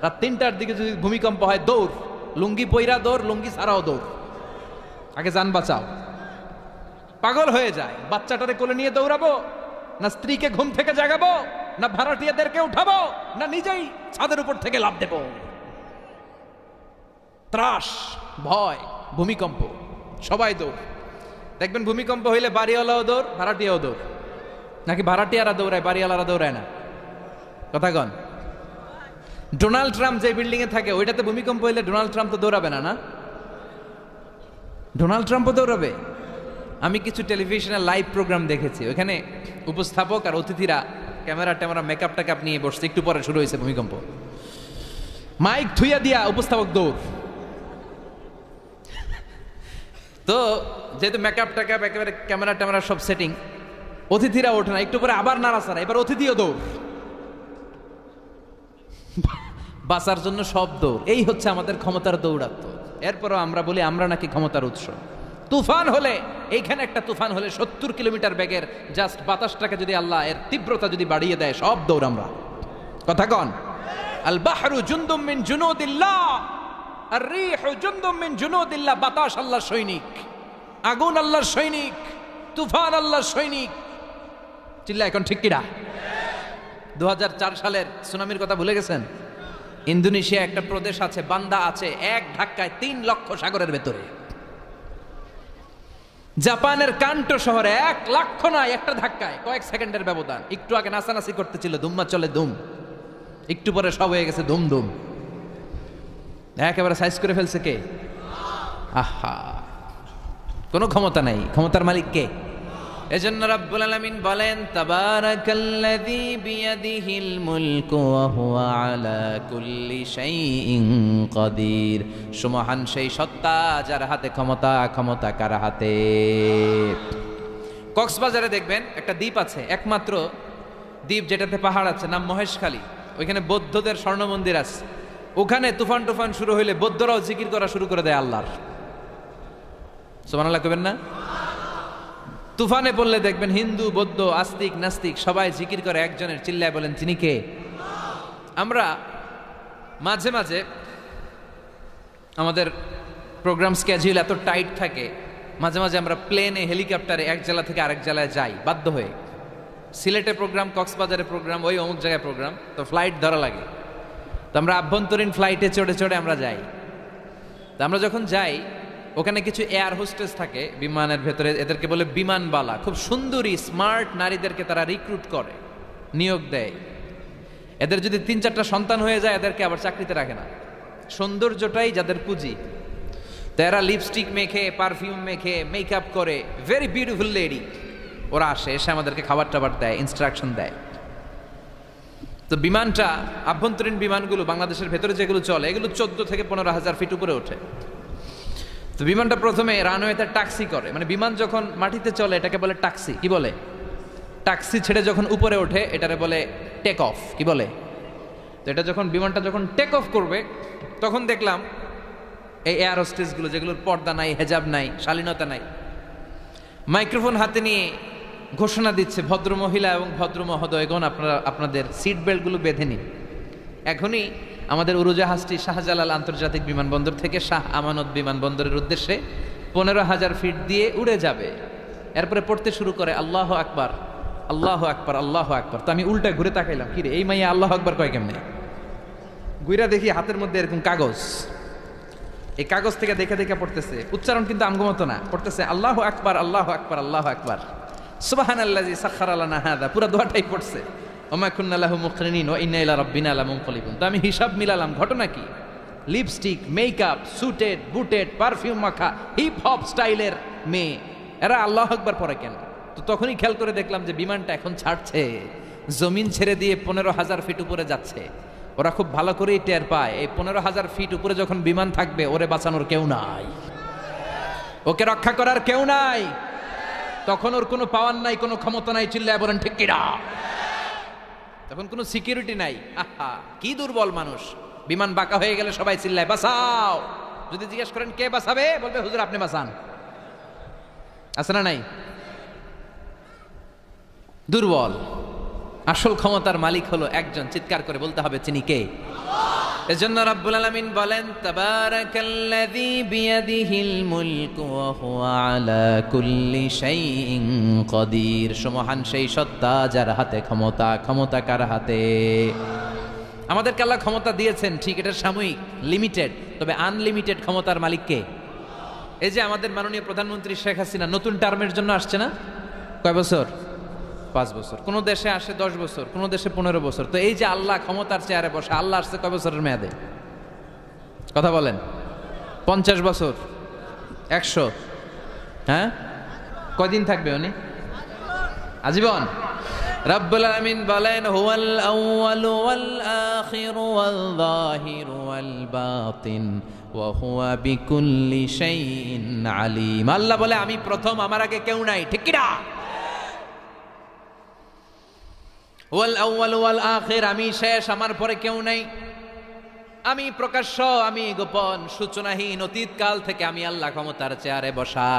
রাত 3টার দিকে যদি ভূমিকম্প হয়, দৌড়, লুঙ্গি পইরা দৌড়, লুঙ্গি ছাড়াও দৌড়, আগে যান বাঁচাও। পাগল হয়ে যায়। বাচ্চাটারে কোলে নিয়ে দৌড়াবো, না স্ত্রীকে ঘুম থেকে জাগাবো, না ভাড়াটিয়াদেরকে উঠাবো, না নিজেই ছাদের উপর থেকে লাফ দেব? ত্রাস, ভয়, ভূমিকম্প, সবাই দৌড়। দেখবেন ভূমিকম্প হইলে বাড়িওয়ালাও দৌড়, ভাড়াটিয়াও দৌড়। নাকি ভাড়াটিয়ারা দৌড়ায়, বাড়িওয়ালারা দৌড়ায় না? কথা কন। ডোনাল্ড ট্রাম্প যে বিল্ডিং এ থাকে, ওইটাতে ভূমিকম্প হইলে ডোনাল্ড ট্রাম্প তো দৌড়াবে না? না, ডোনাল্ড ট্রাম্পও দৌড়াবে। আমি কিছু টেলিভিশনের লাইভ প্রোগ্রাম দেখেছি, ওখানে উপস্থাপক আর অতিথিরা ক্যামেরা ট্যামেরা মেকআপ টেকআপ নিয়ে বসছে। একটু পরে শুরু হয়েছে ভূমিকম্প, মাইক থুইয়া দিয়া উপস্থাপক দৌড়। তো যেহেতু মেকআপ টেকআপ একেবারে ক্যামেরা ট্যামেরা সব সেটিং, অতিথিরা ওঠে না, একটু পরে আবার নাড়াচাড়া, এবার অতিথিও দৌড়। বাঁচার জন্য সব দৌড়। এই হচ্ছে আমাদের ক্ষমতার দৌড়াত্ম। এরপরও আমরা বলি আমরা নাকি ক্ষমতার উৎস। তুফান হলে, এইখানে একটা তুফান হলে 70 কিলোমিটার বেগের জাস্ট বাতাসটাকে যদি আল্লাহ এর তীব্রতা যদি বাড়িয়ে দেয়, সব দৌড় আমরা। কথা কন। আল বাহরু জুনদুম মিন জুনুদিল্লাহ, আর রিহু জুনদুম মিন জুনুদিল্লাহ। বাতাস আল্লাহর সৈনিক, আগুন আল্লাহর সৈনিক, তুফান আল্লাহর সৈনিক। চিল্লা এখন ঠিক কিনা? 2004 সালের সুনামির কথা ভুলে গেছেন? ইন্দোনেশিয়া একটা প্রদেশ আছে, বান্দা আছে, এক ধাক্কায় 3 লক্ষ সাগরের ভেতরে। জাপানের কান্টো শহরে 1 লক্ষ নয়, একটা ধাক্কায়, কয়েক সেকেন্ডের ব্যবধান। একটু আগে নাচানাচি করতেছিল, ধুম্মা চলে ধুম, একটু পরে সব হয়ে গেছে ধুম ধুম। একেবারে সাইজ করে ফেলছে কে? আহা, কোনো ক্ষমতা নাই। ক্ষমতার মালিক কে? এজন্য রাব্বুল আলামিন বলেন, তাবারাকাল্লাযী বিয়াদিহিল মুলকু ওয়া হুয়া আলা কুল্লি শাইইন কাদির। সুমহান সেই সত্তা যার হাতে ক্ষমতা। ক্ষমতা কার হাতে? কক্সবাজারে দেখবেন একটা দ্বীপ আছে, একমাত্র দ্বীপ যেটাতে পাহাড় আছে, নাম মহেশখালী। ওইখানে বৌদ্ধদের স্বর্ণ মন্দির আছে। ওখানে তুফান টুফান শুরু হইলে বৌদ্ধরাও জিকির করা শুরু করে দেয় আল্লাহর। সুবহানাল্লাহ কইবেন না? তুফানে পড়লে দেখবেন হিন্দু, বৌদ্ধ, আস্তিক, নাস্তিক সবাই জিকির করে একজনের। চিল্লায় বলেন তিনি কে? আমরা মাঝে মাঝে আমাদের প্রোগ্রাম স্কেজিউল এত টাইট থাকে, মাঝে মাঝে আমরা প্লেনে, হেলিকপ্টারে এক জেলা থেকে আরেক জেলায় যাই বাধ্য হয়ে। সিলেটে প্রোগ্রাম, কক্সবাজারে প্রোগ্রাম, ওই অমুক জায়গায় প্রোগ্রাম, তো ফ্লাইট ধরা লাগে। তো আমরা আভ্যন্তরীণ ফ্লাইটে চড়ে চড়ে আমরা যাই। তো আমরা যখন যাই, ওখানে কিছু এয়ার হোস্টেস থাকে বিমানের ভেতরে, এদেরকে বলে বিমানবালা। খুব সুন্দরী স্মার্ট নারীদেরকে তারা রিক্রুট করে, নিয়োগ দেয়। এদের যদি 3-4টা সন্তান হয়ে যায়, এদেরকে আবার চাকরিতে রাখে না। সৌন্দর্যটাই যাদের পুঁজি। তো এরা লিপস্টিক মেখে, পারফিউম মেখে, মেকআপ করে, ভেরি বিউটিফুল লেডি। ওরা আসে, এসে আমাদেরকে খাবার টাবার দেয়, ইনস্ট্রাকশন দেয়। তো বিমানটা, আভ্যন্তরীণ বিমানগুলো বাংলাদেশের ভেতরে যেগুলো চলে, এগুলো 14 থেকে 15,000 ফিট উপরে ওঠে। তো বিমানটা প্রথমে রানওয়েতে টাক্সি করে, মানে বিমান যখন মাটিতে চলে এটাকে বলে টাক্সি। কি বলে? টাক্সি ছেড়ে যখন উপরে ওঠে এটারে বলে টেক অফ। কি বলে? তো এটা যখন বিমানটা যখন টেক অফ করবে, তখন দেখলাম এই এয়ার হোস্টেসগুলো, যেগুলোর পর্দা নাই, হেজাব নাই, শালীনতা নাই, মাইক্রোফোন হাতে নিয়ে ঘোষণা দিচ্ছে, ভদ্র মহিলা এবং ভদ্র মহোদয়গণ, আপনারা আপনাদের সিট বেল্টগুলো বেঁধে নিন। এখনই আমাদের উড়োজাহাজটি শাহজালাল আন্তর্জাতিক বিমানবন্দর থেকে শাহ আমানত বিমানবন্দরের উদ্দেশ্যে 15,000 ফিট দিয়ে উড়ে যাবে। এরপরে পড়তে শুরু করে আল্লাহু আকবার, আল্লাহু আকবার, আল্লাহু আকবার। তো আমি উল্টা ঘুরে তাকাইলাম, কিরে এই মাইয়া আল্লাহু আকবার কয় কেমনে? ঘুরা দেখি হাতের মধ্যে এরকম কাগজ, এই কাগজ থেকে দেখে দেখে পড়তেছে। উচ্চারণ কিন্তু আমগমতো না, পড়তেছে আল্লাহু আকবার, আল্লাহু আকবার, আল্লাহু আকবার, সুবহানাল্লাযী সাখখারা লানা হাযা। পুরো দোয়াটাই পড়ছে, ওমা কুন্না লাহু মুকরিনিন ওয়া ইন্না ইলা রাব্বিনা লামুনকালিবুন। তো আমি হিসাব মিলালাম, ঘটনা কি? লিপস্টিক, মেকআপ, সুটেড, বুটেড, পারফিউম মাখা, হিপ হপ স্টাইলের মেয়ে, এরা আল্লাহু আকবার পড়ে কেন? তো তখনই খেয়াল করে দেখলাম যে বিমানটা এখন ছাড়ছে, জমিন ছেড়ে দিয়ে 15,000 ফিট উপরে যাচ্ছে। ওরা খুব ভালো করেই টের পায়, এই 15,000 ফিট উপরে যখন বিমান থাকবে, ওরে বাঁচানোর কেউ নাই, ওকে রক্ষা করার কেউ নাই। তখন ওর কোনো পাওয়ার নাই, কোনো ক্ষমতা নাই, চিল্লায় বলেন ঠিক কিনা? তখন কোনো সিকিউরিটি নাই। আহা, কি দুর্বল মানুষ। বিমান বাঁকা হয়ে গেলে সবাই চিল্লায় বাঁচাও। যদি জিজ্ঞেস করেন কে বাঁচাবে, বলবে হুজুর আপনি বাঁচান। আছে না নাই? দুর্বল। আসল ক্ষমতার মালিক হলো একজন, চিৎকার করে বলতে হবে তিনি কে? এজন্য রাব্বুল আলামিন বলেন তাবারাকাল্লাযী বিয়াদিহিল মুলকু ওয়া হুয়া আলা কুল্লি শাইইন কাদির। সুবহান সেই সত্তা যার হাতে ক্ষমতা। ক্ষমতা কার হাতে? আমাদেরকে আল্লাহ ক্ষমতা দিয়েছেন ঠিক, এটা সাময়িক, লিমিটেড, তবে আনলিমিটেড ক্ষমতার মালিক কে? এই যে আমাদের মাননীয় প্রধানমন্ত্রী শেখ হাসিনা নতুন টার্মের জন্য আসছে না? কয় বছর? 5 বছর। কোন দেশে আসে 10 বছর, কোন দেশে 15 বছর। তো এই যে আল্লাহ ক্ষমতার চেয়ারে বসে, আল্লাহ আসছে কয় বছরের মেয়াদে? কথা বলেন। 50 বছর, 100? হ্যাঁ, কয়দিন থাকবে উনি? আজীবন। রব্বুল আলামিন বলেন হুয়াল আউয়ালু ওয়াল আখিরু ওয়াল যাহিরু ওয়াল বাতিন ওয়া হুয়া বিকুল্লি শাইইন আলিম। আল্লাহ বলে আমি প্রথম, আমার আগে কেউ নাই। ঠিক কি না? ওয়াল আউয়ালু ওয়াল আখির, আমি শেষ, আমার পরে কেউ নাই। আমি প্রকাশ্য, আমি গোপন, সূচনাহীন, অতীতকাল থেকে আমি আল্লাহ ক্ষমতার চেয়ারে বসা,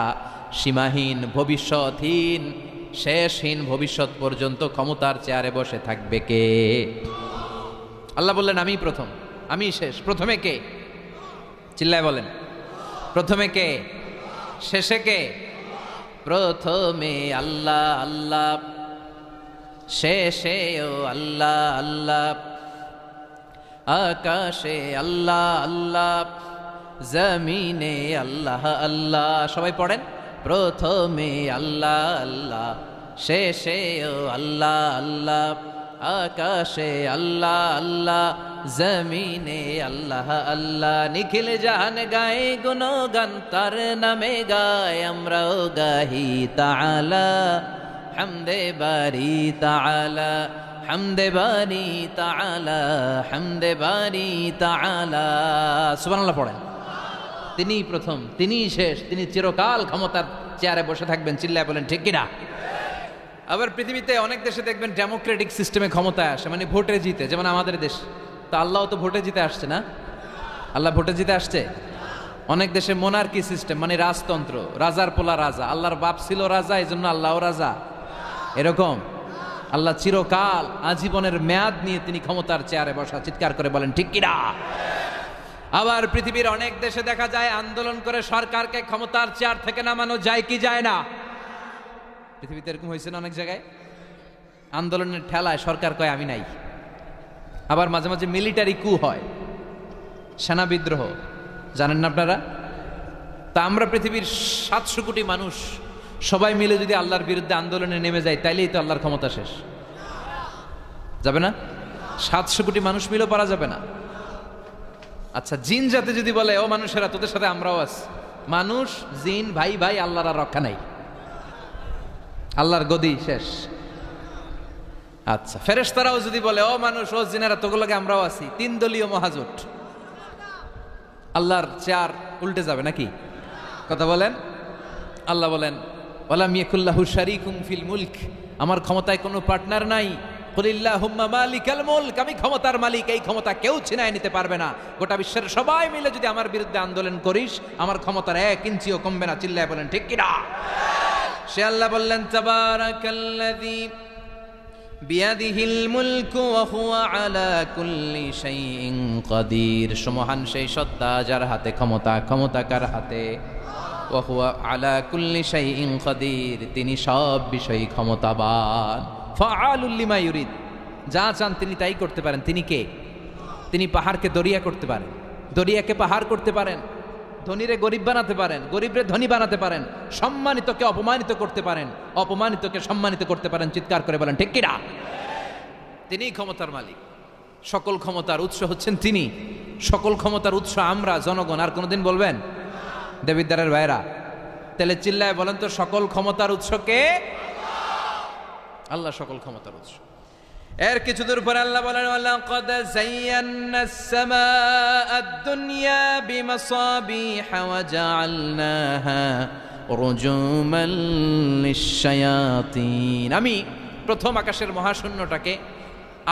সীমাহীন, ভবিষ্যৎহীন, শেষহীন, ভবিষ্যৎ পর্যন্ত ক্ষমতার চেয়ারে বসে থাকবে কে? আল্লাহ বললেন আমি প্রথম, আমি শেষ। প্রথমে কে? চিল্লায় বলেন। প্রথমে কে? শেষে কে? প্রথমে আল্লাহ আল্লাহ, শেষেও আল্লাহ আল্লাহ, আকাশে আল্লাহ আল্লাহ, জমিনে আল্লাহ আল্লাহ। সবাই পড়েন। প্রথমে আল্লাহ আল্লাহ, শেষেও আল্লাহ আল্লাহ, আকাশে আল্লাহ আল্লাহ, জমিনে আল্লাহ আল্লাহ। নিখিল জাহান গায়ে গুণগান, তার নামে গায় আমরাও গাহি তাআলা, হামদে বারি তাআলা, হামদে বারি তাআলা, হামদে বারি তাআলা। সুবহানাল্লাহ পড়েন। তিনিই প্রথম, তিনিই শেষ, তিনি চিরকাল ক্ষমতার চেয়ারে বসে থাকবেন। চিল্লায় বলেন ঠিক কিনা? আবার পৃথিবীতে অনেক দেশে দেখবেন ডেমোক্রেটিক সিস্টেমে ক্ষমতায় আসে, মানে ভোটে জিতে, যেমন আমাদের দেশ। তো আল্লাহ তো ভোটে জিতে আসছে না? আল্লাহ ভোটে জিতে আসছে। অনেক দেশে মোনার্কি সিস্টেম, মানে রাজতন্ত্র, রাজার পোলা রাজা। আল্লাহর বাপ ছিল রাজা, এই জন্য আল্লাহও রাজা। এরকম আল্লাহ চিরকাল, আজীবনের মেয়াদ নিয়ে তিনি ক্ষমতার চেয়ারে বসা। চিৎকার করে বলেন ঠিক কিনা? আবার পৃথিবীর অনেক দেশে দেখা যায় আন্দোলন করে সরকারকে ক্ষমতার চেয়ার থেকে নামানো যায় কি যায় না? পৃথিবীতে এরকম হয়েছে না? অনেক জায়গায় আন্দোলনের ঠেলায় সরকার কয় আমি নাই। আবার মাঝে মাঝে মিলিটারি কু হয়, সেনা বিদ্রোহ, জানেন না আপনারা? তা আমরা পৃথিবীর 700 কোটি মানুষ সবাই মিলে যদি আল্লাহর বিরুদ্ধে আন্দোলনে নেমে যায়, তাইলেই তো আল্লাহর ক্ষমতা শেষ। যাবে না? 700 কোটি মানুষ মিলেও পারা যাবে না। আচ্ছা, জিন জাতি যদি বলে ও মানুষেরা তোদের সাথে আমরাও আছি, মানুষ জিন ভাই ভাই, আল্লাহর আর রক্ষা নাই, আল্লাহর গদি শেষ। আচ্ছা, ফেরেশতারাও যদি বলে ও মানুষ ও জিনেরা তোগুলোকে আমরাও আছি, 3 দলীয় মহাজোট, আল্লাহর চেয়ার উল্টে যাবে নাকি? কথা বলেন। আল্লাহ বলেন ওয়ালাম ইয়াকুল্লাহু শারীকুম ফিল মুলক, আমার ক্ষমতায় কোনো পার্টনার নাই। কুলিল্লাহুম্মা মালিকাল মুলক, আমি ক্ষমতার মালিক, এই ক্ষমতা কেউ ছিনায় নিতে পারবে না। গোটা বিশ্বের সবাই মিলে যদি আমার বিরুদ্ধে আন্দোলন করিস, আমার ক্ষমতার 1 ইঞ্চিও কমবে না। চিল্লায় বলেন ঠিক কিনা? সে আল্লাহ বললেন তাবারাকাল্লাযী বিয়াদিহিল মুলকু ওয়া হুয়া আলা কুল্লি শাইইন কাদির। সুবহান সেই সত্তা যার হাতে ক্ষমতা। ক্ষমতা কার হাতে? ওয়া হুয়া আলা কুল্লি শাইইন কাদির, তিনি সব বিষয়ে ক্ষমতাবান। ফাআলুল লিমা ইউরিদ, যা চান তিনি তাই করতে পারেন। তিনি কে? তিনি পাহাড়কে দরিয়া করতে পারেন, দরিয়াকে পাহাড় করতে পারেন, ধনীরে গরিব বানাতে পারেন, গরিবরে ধনী বানাতে পারেন, সম্মানিতকে অপমানিত করতে পারেন, অপমানিতকে সম্মানিত করতে পারেন। চিৎকার করে বলেন ঠিক কিনা? তিনিই ক্ষমতার মালিক। সকল ক্ষমতার উৎস হচ্ছেন তিনি। সকল ক্ষমতার উৎস আমরা জনগণ। আর কোনোদিন বলবেন? দেবিদ্বারের ভাইরা তাহলে চিল্লায় বলেন তো, সকল ক্ষমতার উৎস কে? আল্লাহ সকল ক্ষমতার উৎস। এর কিছু দূর পরে আল্লাহ বলেন ওয়ালাকাদ যায়্যানাস সামাআদ দুনিয়া বিমাসাবিহা ওয়া জাআলনাহা রুজুমান লিশ-শায়াতিন। আমি প্রথম আকাশের মহাশূন্যটাকে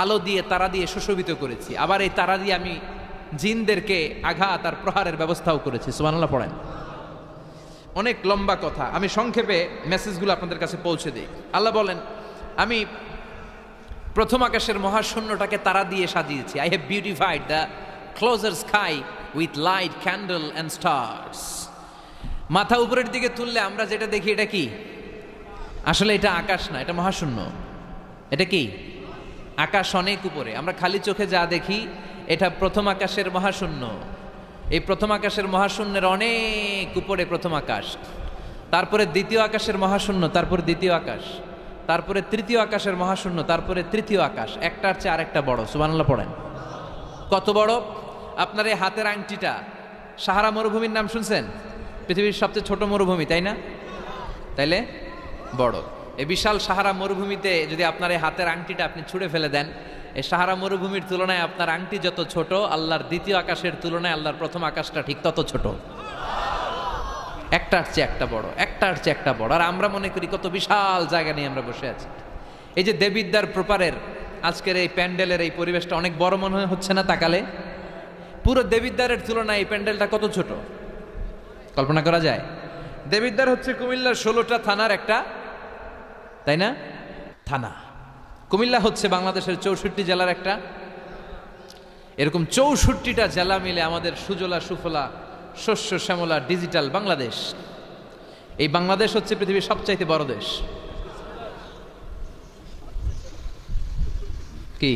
আলো দিয়ে তারা দিয়ে সুশোভিত করেছি, আবার এই তারা দিয়ে আমি জিনদেরকে আঘাত আর প্রহারের ব্যবস্থাও করেছি। সুবহানাল্লাহ পড়েন। অনেক লম্বা কথা, আমি সংক্ষেপে মেসেজগুলো আপনাদের কাছে পৌঁছে দিই। আল্লাহ বলেন, আমি প্রথম আকাশের মহাশূন্যটাকে তারা দিয়ে সাজিয়েছি। I have beautified the closure sky with light, candle and stars. মাথা উপরের দিকে তুললে আমরা যেটা দেখি এটা কি? আসলে এটা আকাশ না, এটা মহাশূন্য। এটা কি? আকাশ অনেক উপরে, আমরা খালি চোখে যা দেখি এটা প্রথম আকাশের মহাশূন্য। এই প্রথম আকাশের মহাশূন্যের অনেক উপরে প্রথম আকাশ, তারপরে দ্বিতীয় আকাশের মহাশূন্য, তারপরে দ্বিতীয় আকাশ, তারপরে তৃতীয় আকাশের মহাশূন্য, তারপরে তৃতীয় আকাশ। একটার চেয়ে আরেকটা বড়। সুবহানাল্লাহ পড়েন। কত বড়? আপনার এই হাতের আংটিটা, সাহারা মরুভূমির নাম শুনছেন? পৃথিবীর সবচেয়ে ছোট মরুভূমি, তাই না? তাইলে বড়। এই বিশাল সাহারা মরুভূমিতে যদি আপনার এই হাতের আংটিটা আপনি ছুঁড়ে ফেলে দেন, এই সাহারা মরুভূমির তুলনায় আপনার আংটি যত ছোট, আল্লাহর দ্বিতীয় আকাশের তুলনায় আল্লাহর প্রথম আকাশটা ঠিক তত ছোট। একটার চেয়ে একটা বড়, একটার চেয়ে একটা বড়। আর আমরা মনে করি কত বিশাল জায়গা নিয়ে আমরা বসে আছি। এই যে দেবিদ্বার প্রপারের আজকের এই প্যান্ডেলের এই পরিবেশটা অনেক বড় মনে হচ্ছে না তাকালে? পুরো দেবিদ্বারের তুলনায় এই প্যান্ডেলটা কত ছোট কল্পনা করা যায়? দেবিদ্বার হচ্ছে কুমিল্লার 16টা থানার একটা, তাই না, থানা। কুমিল্লা হচ্ছে বাংলাদেশের 64 জেলার একটা। এরকম 64টা জেলা মিলে আমাদের সুজলা সুফলা শস্য শ্যামলা ডিজিটাল বাংলাদেশ। এই বাংলাদেশ হচ্ছে পৃথিবীর সবচাইতে বড় দেশ। কি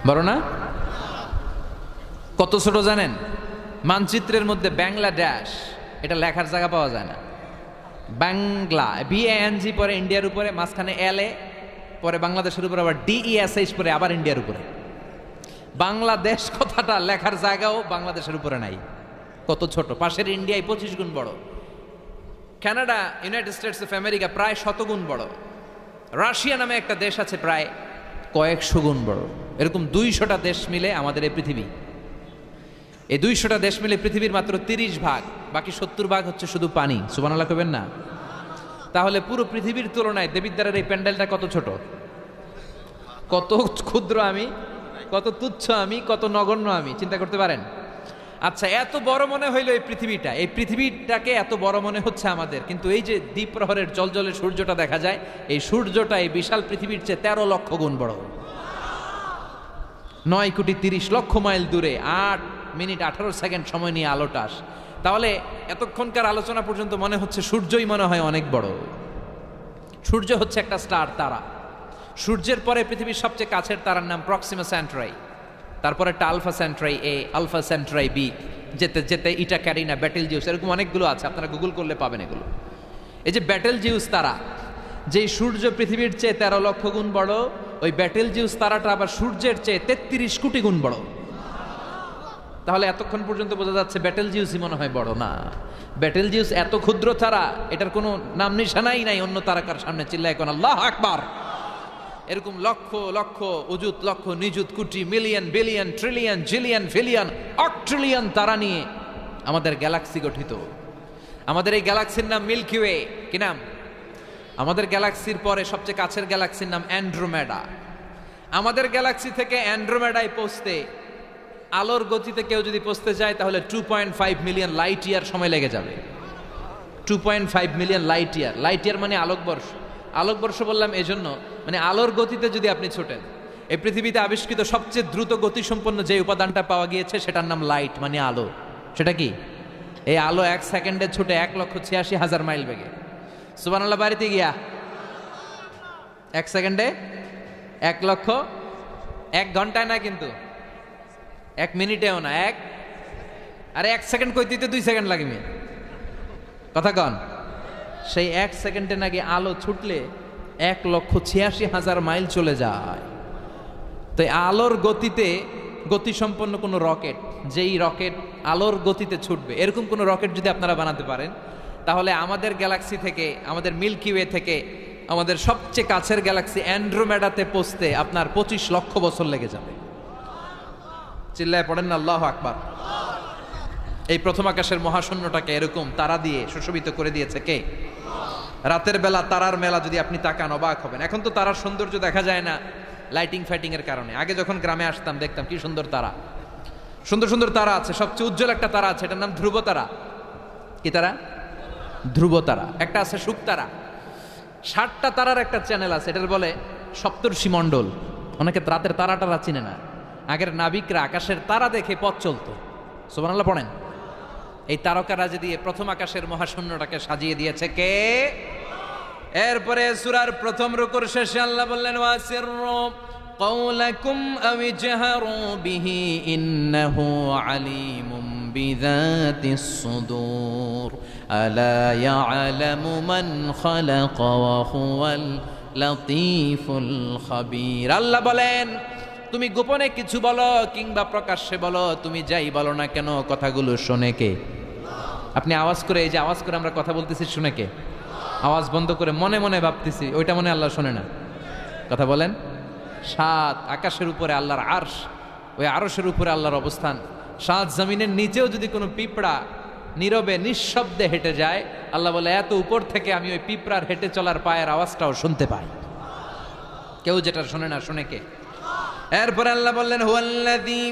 বড় না? কত ছোট জানেন? মানচিত্রের মধ্যে বাংলাদেশ এটা লেখার জায়গা পাওয়া যায় না। বাংলা BANG পরে ইন্ডিয়ার উপরে, মাঝখানে LA, পরে বাংলাদেশের উপরে আবার DESH পরে আবার ইন্ডিয়ার উপরে। বাংলাদেশ কথাটা লেখার জায়গাও বাংলাদেশের উপরে নাই। কত ছোট! পাশের ইন্ডিয়ায় 25 গুণ বড়, Canada, United states of America প্রায় 100 গুণ বড়, রাশিয়া নামে একটা দেশ আছে প্রায় কয়েকশো গুণ বড়। এরকম 200টা দেশ মিলে আমাদের এই পৃথিবী। এই 200টা দেশ মিলে পৃথিবীর মাত্র 30 ভাগ, বাকি 70 ভাগ হচ্ছে শুধু পানি। সুবহানাল্লাহ কইবেন না? তাহলে পুরো পৃথিবীর তুলনায় দেবিদ্বারের এই প্যান্ডেলটা কত ছোট, কত ক্ষুদ্র আমি, কত তুচ্ছ আমি, কত নগণ্য আমি, চিন্তা করতে পারেন? আচ্ছা, এত বড় মনে হইলো এই পৃথিবীটা, এই পৃথিবীটাকে এত বড় মনে হচ্ছে আমাদের, কিন্তু এই যে দ্বীপ্রহরের জলজলে সূর্যটা দেখা যায়, এই সূর্যটা এই বিশাল পৃথিবীর চেয়ে 13 লক্ষ গুণ বড়। 9,30,00,000 মাইল দূরে 8 মিনিট 18 সেকেন্ড সময় নিয়ে আলোটা আসে। তাহলে এতক্ষণকার আলোচনা পর্যন্ত মনে হচ্ছে সূর্যই মনে হয় অনেক বড়। সূর্য হচ্ছে একটা স্টার, তারা। সূর্যের পরে পৃথিবীর সবচেয়ে কাছের তারার নাম প্রক্সিমা সেন্ট্রাই, তারপরে একটা Alpha Centauri A, Alpha Centauri B, যেতে যেতে ইটা ক্যারিনা, ব্যাটেল জিউস, এরকম অনেকগুলো আছে, আপনারা গুগল করলে পাবেন এগুলো। এই যে ব্যাটেল জিউস তারা, যেই সূর্য পৃথিবীর চেয়ে 13 লক্ষ গুণ বড়, ওই ব্যাটেল জিউস তারাটা আবার সূর্যের চেয়ে 33 কোটি গুণ বড়। তাহলে এতক্ষণ পর্যন্ত বোঝা যাচ্ছে ব্যাটেল জিউসই মনে হয় বড় না। ব্যাটেল জিউস এত ক্ষুদ্র তারা, এটার কোনো নাম নিশানাই নাই অন্য তারকার সামনে। চিল্লায় কোন আল্লাহু আকবার। এরকম লক্ষ লক্ষ অযুত, লক্ষ নিযুত, কোটি, মিলিয়ন, বিলিয়ন, ট্রিলিয়ন, জিলিয়ন, ফিলিয়ন, অক্ট্রিলিয়ন তারা নিয়ে আমাদের গ্যালাক্সি গঠিত। আমাদের এই গ্যালাক্সির নাম মিল্কি ওয়ে। কি নাম? আমাদের গ্যালাক্সির পরে সবচেয়ে কাছের গ্যালাক্সির নাম অ্যান্ড্রোমেডা। আমাদের গ্যালাক্সি থেকে অ্যান্ড্রোমেডায় পৌঁছতে আলোর গতিতে কেউ যদি পৌঁছতে যায় তাহলে 2.5 মিলিয়ন লাইট ইয়ার সময় লেগে যাবে। 2.5 million light year. Light year মানে আলোকবর্ষ। আলোকবর্ষ বললাম এজন্য, মানে আলোর গতিতে যদি আপনি ছোটেন। এই পৃথিবীতে আবিষ্কৃত সবচেয়ে দ্রুত গতিসম্পন্ন যে উপাদানটা পাওয়া গিয়েছে সেটার নাম লাইট, মানে আলো। সেটা কি? এই আলো 1 সেকেন্ডে ছুটে 1,86,000 মাইল বেগে। সুবহানাল্লাহ বাড়িতে গিয়া 1 সেকেন্ডে 1 লক্ষ, 1 ঘন্টায় না কিন্তু, 1 মিনিটেও না, আরে 1 সেকেন্ড কই দিতে 2 সেকেন্ড লাগবে, কথা কন। সেই 1 সেকেন্ডে নাকি আলো ছুটলে 1,86,000 মাইল চলে যায়। তো আলোর গতিতে গতিসম্পন্ন কোনো রকেট, যেই রকেট আলোর গতিতে ছুটবে, এরকম কোনো রকেট যদি আপনারা বানাতে পারেন, তাহলে আমাদের গ্যালাক্সি থেকে, আমাদের মিল্কি ওয়ে থেকে আমাদের সবচেয়ে কাছের গ্যালাক্সি অ্যান্ড্রোমেডাতে পৌঁছতে আপনার 25 লক্ষ বছর লেগে যাবে। চিল্লায় পড়েন না আল্লাহু আকবার। এই প্রথম আকাশের মহাশূন্যটাকে এরকম তারা দিয়ে সুশোভিত করে দিয়েছে কে? রাতের বেলা তারার মেলা যদি আপনি তাকান অবাক হবেন। এখন তো তারার সৌন্দর্য দেখা যায় না লাইটিং ফাইটিং এর কারণে। আগে যখন গ্রামে আসতাম দেখতাম কি সুন্দর তারা, সুন্দর সুন্দর তারা আছে। সবচেয়ে উজ্জ্বল একটা তারা আছে, এটার নাম ধ্রুব তারা। কি তারা? ধ্রুব তারা। একটা আছে শুক তারা। 60টা তারার একটা চ্যানেল আছে, এটার বলে সপ্তর্ষি মণ্ডল। অনেকে রাতের তারা চিনে না। আগের নাবিকরা আকাশের তারা দেখে পথ চলতো। সুবহানাল্লাহ পড়েন। এই তারকারাজি দিয়ে প্রথম আকাশের মহাশূন্যটাকে সাজিয়ে দিয়েছে কে? এরপরে সূরার প্রথম রুকুর শেষে আল্লাহ বললেন ওয়াসিররু قولكم أو اجهروا به إنه عليم بذات الصدور ألا يعلم من خلق وهو اللطيف الخبير আল্লাহ বলেন তুমি গোপনে কিছু বলো কিংবা প্রকাশ্যে বলো, তুমি যাই বলো না কেন কথাগুলো শোনে কে? আপনি আওয়াজ করে, এই যে আওয়াজ করে আমরা কথা বলতেছি, শুনে কে? আওয়াজ বন্ধ করে মনে মনে ভাবতেছি, ওইটা মনে আল্লাহ শোনে না? কথা বলেন। 7 আকাশের উপরে আল্লাহর আরশ, ওই আরশের উপরে আল্লাহর অবস্থান। 7 জমিনের নিচেও যদি কোনো পিঁপড়া নীরবে নিঃশব্দে হেঁটে যায়, আল্লাহ বলে এত উপর থেকে আমি ওই পিঁপড়ার হেঁটে চলার পায়ের আওয়াজটাও শুনতে পাই। কেউ যেটা শোনে না, শোনে কে? এরপর আল্লাহ বললেন হুয়াল্লাযী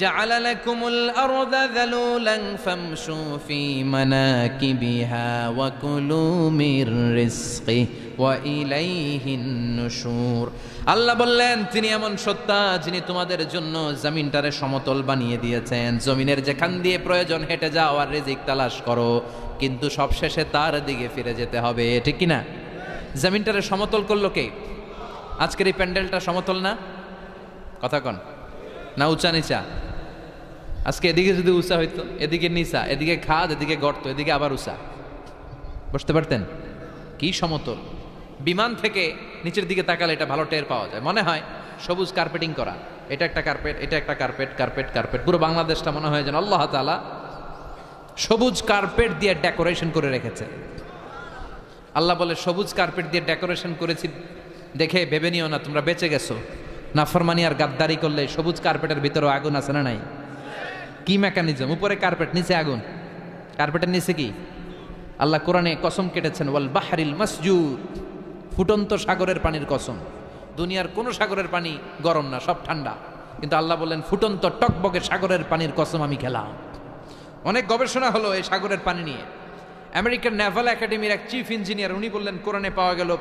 জাআলা লাকুমুল আরদা যালুলান ফামশু ফি মানাকিবিহা ওয়া কুলু মির রিজকি ওয়া ইলাইহিন নুশুর। আল্লাহ বললেন তিনি এমন সত্তা যিনি তোমাদের জন্য জমিনটারে সমতল বানিয়ে দিয়েছেন। জমিনের যেখান দিয়ে প্রয়োজন হেঁটে যাও আর রিজিক তালাশ করো, কিন্তু সবশেষে তার দিকে ফিরে যেতে হবে, ঠিক কি না? জমিনটারে সমতল করলো কে? আজকের এই প্যান্ডেলটা সমতল না? কথা কন না, উঁচা নিচা? আজকে এদিকে যদি উঁচা হইতো, এদিকে নিচা, এদিকে খাদ, এদিকে গর্ত, এদিকে আবার উঁচা, বসতে পারতেন? কি সমতল! বিমান থেকে নিচের দিকে তাকালে এটা ভালো টের পাওয়া যায়। মনে হয় সবুজ কার্পেটিং করা, এটা একটা কার্পেট, এটা একটা কার্পেট, কার্পেট কার্পেট। পুরো বাংলাদেশটা মনে হয় যেন আল্লাহ তাআলা সবুজ কার্পেট দিয়ে ডেকোরেশন করে রেখেছে। আল্লাহ বলে সবুজ কার্পেট দিয়ে ডেকোরেশন করেছি দেখে ভেবে নিও না তোমরা বেঁচে গেছো। নাফরমানি আর গাদ্দারি করলে সবুজ কার্পেটের ভিতরেও আগুন আছে না নাই? কি মেকানিজম? উপরে কার্পেট, নিচে আগুন। কার্পেটের নিচে কি? আল্লাহ কোরআনে কসম কেটেছেন ওয়াল বাহরিল মাসজুদ, ফুটন্ত সাগরের পানির কসম। দুনিয়ার কোনো সাগরের পানি গরম না, সব ঠান্ডা, কিন্তু আল্লাহ বললেন ফুটন্ত টকবকে সাগরের পানির কসম আমি খেলাম। অনেক গবেষণা হলো এই সাগরের পানি নিয়ে। আমেরিকান নেভাল একাডেমির এক চিফ ইঞ্জিনিয়ার উনি বললেন কোরআনে পাওয়া গেল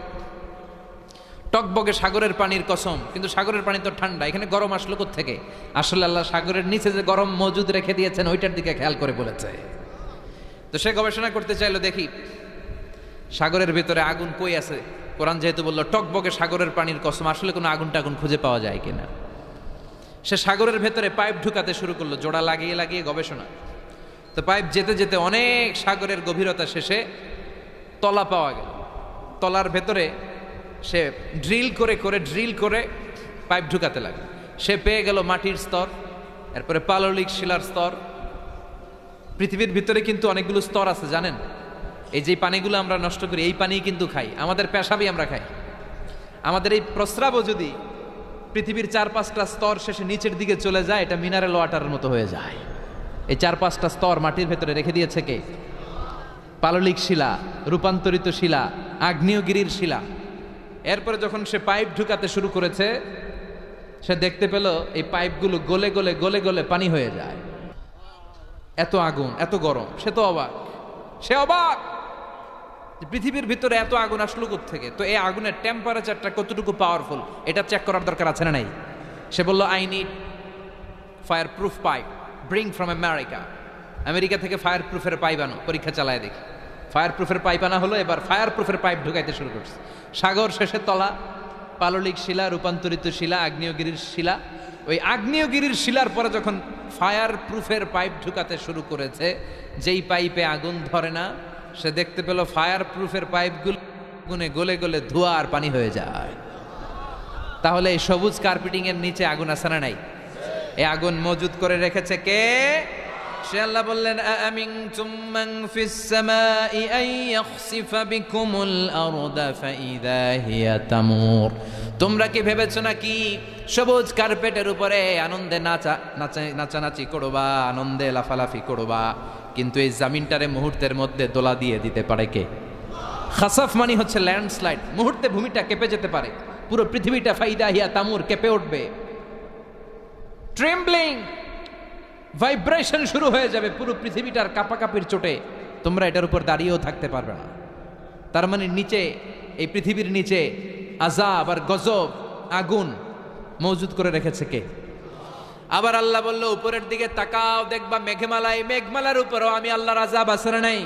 টকবগে সাগরের পানির কসম, কিন্তু সাগরের পানি তো ঠান্ডা, এখানে গরম আসলো কোত্থেকে? আসলে আল্লাহ সাগরের নিচে যে গরম মজুদ রেখে দিয়েছেন ওইটার দিকে খেয়াল করে বলেছে। তো সে গবেষণা করতে চাইলো দেখি সাগরের ভিতরে আগুন কই আছে। কোরআন যেহেতু বললো টকবগে সাগরের পানির কসম, আসলে কোনো আগুন টাগুন খুঁজে পাওয়া যায় কিনা। সে সাগরের ভেতরে পাইপ ঢুকাতে শুরু করলো, জোড়া লাগিয়ে লাগিয়ে গবেষণা। তো পাইপ যেতে যেতে অনেক সাগরের গভীরতা শেষে তলা পাওয়া গেল। তলার ভেতরে সে ড্রিল করে পাইপ ঢুকাতে লাগে। সে পেয়ে গেল মাটির স্তর, এরপরে পাললিক শিলার স্তর। পৃথিবীর ভিতরে কিন্তু অনেকগুলো স্তর আছে জানেন? এই যে পানিগুলো আমরা নষ্ট করি, এই পানি কিন্তু খাই, আমাদের পেশাবই আমরা খাই। আমাদের এই প্রস্রাবও যদি পৃথিবীর 4-5টা স্তর শেষে নিচের দিকে চলে যায়, এটা মিনারেল ওয়াটারের মতো হয়ে যায়। এই 4-5টা স্তর মাটির ভেতরে রেখে দিয়েছে কে? পাললিক শিলা, রূপান্তরিত শিলা, আগ্নেয়গিরির শিলা। এরপরে যখন সে পাইপ ঢুকাতে শুরু করেছে, সে দেখতে পেল এই পাইপগুলো গলে গলে গলে গলে পানি হয়ে যায়। এত আগুন, এত গরম। সে তো অবাক, সে অবাক পৃথিবীর ভিতরে এত আগুন আসলো কোত্থেকে। তো এই আগুনের টেম্পারেচারটা কতটুকু পাওয়ারফুল এটা চেক করার দরকার আছে না নাই? সে বলল I need fire proof pipe, bring from America. America থেকে ফায়ার প্রুফের পাইপ আনো, পরীক্ষা চালায় দেখি। ফায়ার প্রুফের পাইপ আনা হলো, এবার ফায়ার প্রুফের পাইপ ঢুকাইতে শুরু করছে। সাগর শেষে তলা, পাললিক শিলা, রূপান্তরিত শিলা, আগ্নেয়গিরির শিলা। ওই আগ্নেয়গিরির শিলার পরে যখন ফায়ার প্রুফের পাইপ ঢুকাতে শুরু করেছে, যেই পাইপে আগুন ধরে না, সে দেখতে পেল ফায়ার প্রুফের পাইপগুলো আগুনে গলে গলে ধোঁয়া আর পানি হয়ে যায়। তাহলে এই সবুজ কার্পেটিং এর নিচে আগুন আছে না নাই? এই আগুন মজুদ করে রেখেছে কে? সে আল্লাহ বললেন আমিনতুম মান ফিস সামাই আন ইয়াখসিফা বিকুমুল আরদা ফাইদা হিয়া তামুর। তোমরা কি ভেবেছো নাকি সবুজ কার্পেটের উপরে আনন্দে নাচানাচি করবা, আনন্দে লাফালাফি করবা, কিন্তু এই জামিনটারে মুহূর্তের মধ্যে দোলা দিয়ে দিতে পারে কে? খাসাফ মানে হচ্ছে ল্যান্ডস্লাইড, মুহূর্তে ভূমিটা কেঁপে যেতে পারে, পুরো পৃথিবীটা ফাইদা হিয়া তামুর কেঁপে উঠবে, ট্রেম্বলিং ভাইব্রেশন শুরু হয়ে যাবে, পুরো পৃথিবীটার কাঁপাকাঁপির চোটে তোমরা এটার উপর দাঁড়িয়েও থাকতে পারবে না। তার মানে নিচে, এই পৃথিবীর নিচে আযাব আর গজব, আগুন মজুদ করে রেখেছে কে? আবার আল্লাহ বলল উপরের দিকে তাকাও, দেখবা মেঘমালায়, মেঘমালার উপরও আমি আল্লাহর আযাব আসরে নাই।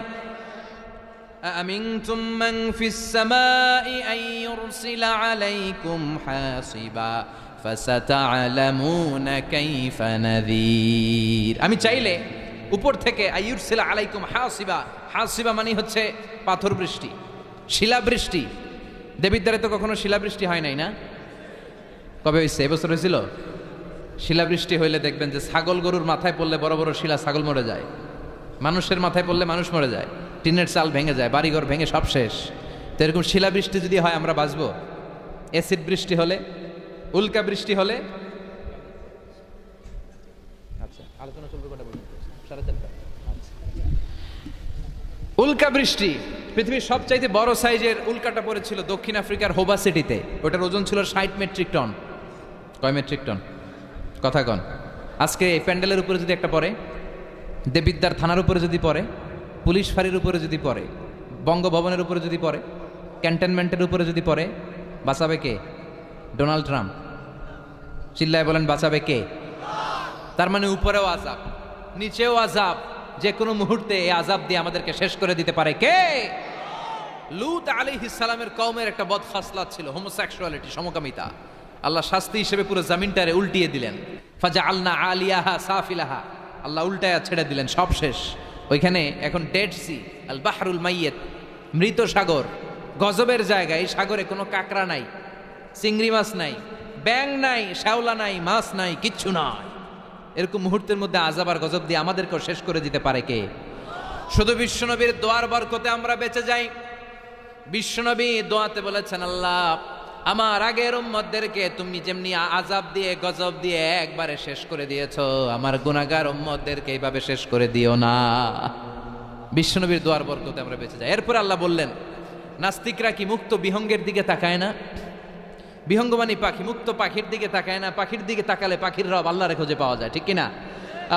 আমিনতুম মান ফিস সামাই আন ইউরসিলা আলাইকুম হাসিবা ফাসাতা'লামুনা কাইফা নাযীর। আমি চাইলে উপর থেকে আইয়ুরসিলা আলাইকুম হাসিবা, হাসিবা মানে হচ্ছে পাথর বৃষ্টি, শিলাবৃষ্টি। দেবিদ্বারে তো কখনো শিলাবৃষ্টি হয় নাই না? কবে হয়েছে? এবছর হয়েছিল। শিলাবৃষ্টি হইলে দেখবেন যে ছাগল গরুর মাথায় পড়লে বড় বড় শিলা, ছাগল মরে যায়, মানুষের মাথায় পড়লে মানুষ মরে যায়, টিনের চাল ভেঙে যায়, বাড়িঘর ভেঙে সব শেষ। তো এরকম শিলাবৃষ্টি যদি হয় আমরা বাঁচবো? অ্যাসিড বৃষ্টি হলে, উল্কা বৃষ্টি হলে, আচ্ছা আলোচনা চলবে কটা পর্যন্ত? 4:30। আচ্ছা, উল্কা বৃষ্টি, পৃথিবীর সবচাইতে বড় সাইজের উল্কাটা পড়েছিল দক্ষিণ আফ্রিকার হোবা সিটিতে। ওটার ওজন ছিল 60 মেট্রিক টন। কয় মেট্রিক টন? কথা কন। আজকে এই প্যান্ডেলের উপরে যদি একটা পড়ে, দেবিদ্বার থানার উপরে যদি পড়ে, পুলিশ ফাঁড়ির উপরে যদি পড়ে, বঙ্গভবনের উপরে যদি পড়ে, ক্যান্টনমেন্টের উপরে যদি পড়ে, বাঁচাবে কে? Donald Trump. চিল্লায় বলেন বাঁচাবে কে? তার মানে উপরেও আযাব, নিচেও আযাব, যে কোনো মুহূর্তে এই আযাব দিয়ে আমাদেরকে শেষ করে দিতে পারে কে? লূত আলাইহিস সালামের কওমের একটা বদখাসলাত ছিল হোমোসেক্সুয়ালিটি, সমকামিতা। আল্লাহ শাস্তি হিসেবে পুরো জমিনটারে উল্টিয়ে দিলেন। ফাজআলনা আলিয়াহা সাফিলাহা, আল্লাহ উল্টায়া ছেড়ে দিলেন, সব শেষ। ওইখানে এখন ডেড সি, আল বাহরুল মাইয়িত, মৃত সাগর, গজবের জায়গা। এই সাগরে কোনো কাঁকড়া নাই, চিংড়ি মাছ নাই, ব্যাং নাই, শ্যাওলা নাই, মাছ নাই, কিচ্ছু নাই। এরকম মুহূর্তের মধ্যে আযাব আর গজব দিয়ে আমাদেরকেও শেষ করে দিতে পারে কে? শুধু বিশ্বনবীর দোয়ার বরকতে আমরা বেঁচে যাই। বিশ্বনবী দোয়াতে বলেছেন, আল্লাহ আমার আগের উম্মতদেরকে তুমি যেমনি আযাব দিয়ে গজব দিয়ে একবারে শেষ করে দিয়েছো, আমার গুনাহগার উম্মতদেরকে এইভাবে শেষ করে দিও না। বিশ্বনবীর দোয়ার বরকতে আমরা বেঁচে যাই। এরপর আল্লাহ বললেন, নাস্তিকরা কি মুক্ত বিহঙ্গের দিকে তাকায় না? বিহঙ্গ মানে পাখি, মুক্ত পাখির দিকে তাকায় না? পাখির দিকে তাকালে পাখির রব আল্লাহরে খুঁজে পাওয়া যায়, ঠিক কিনা?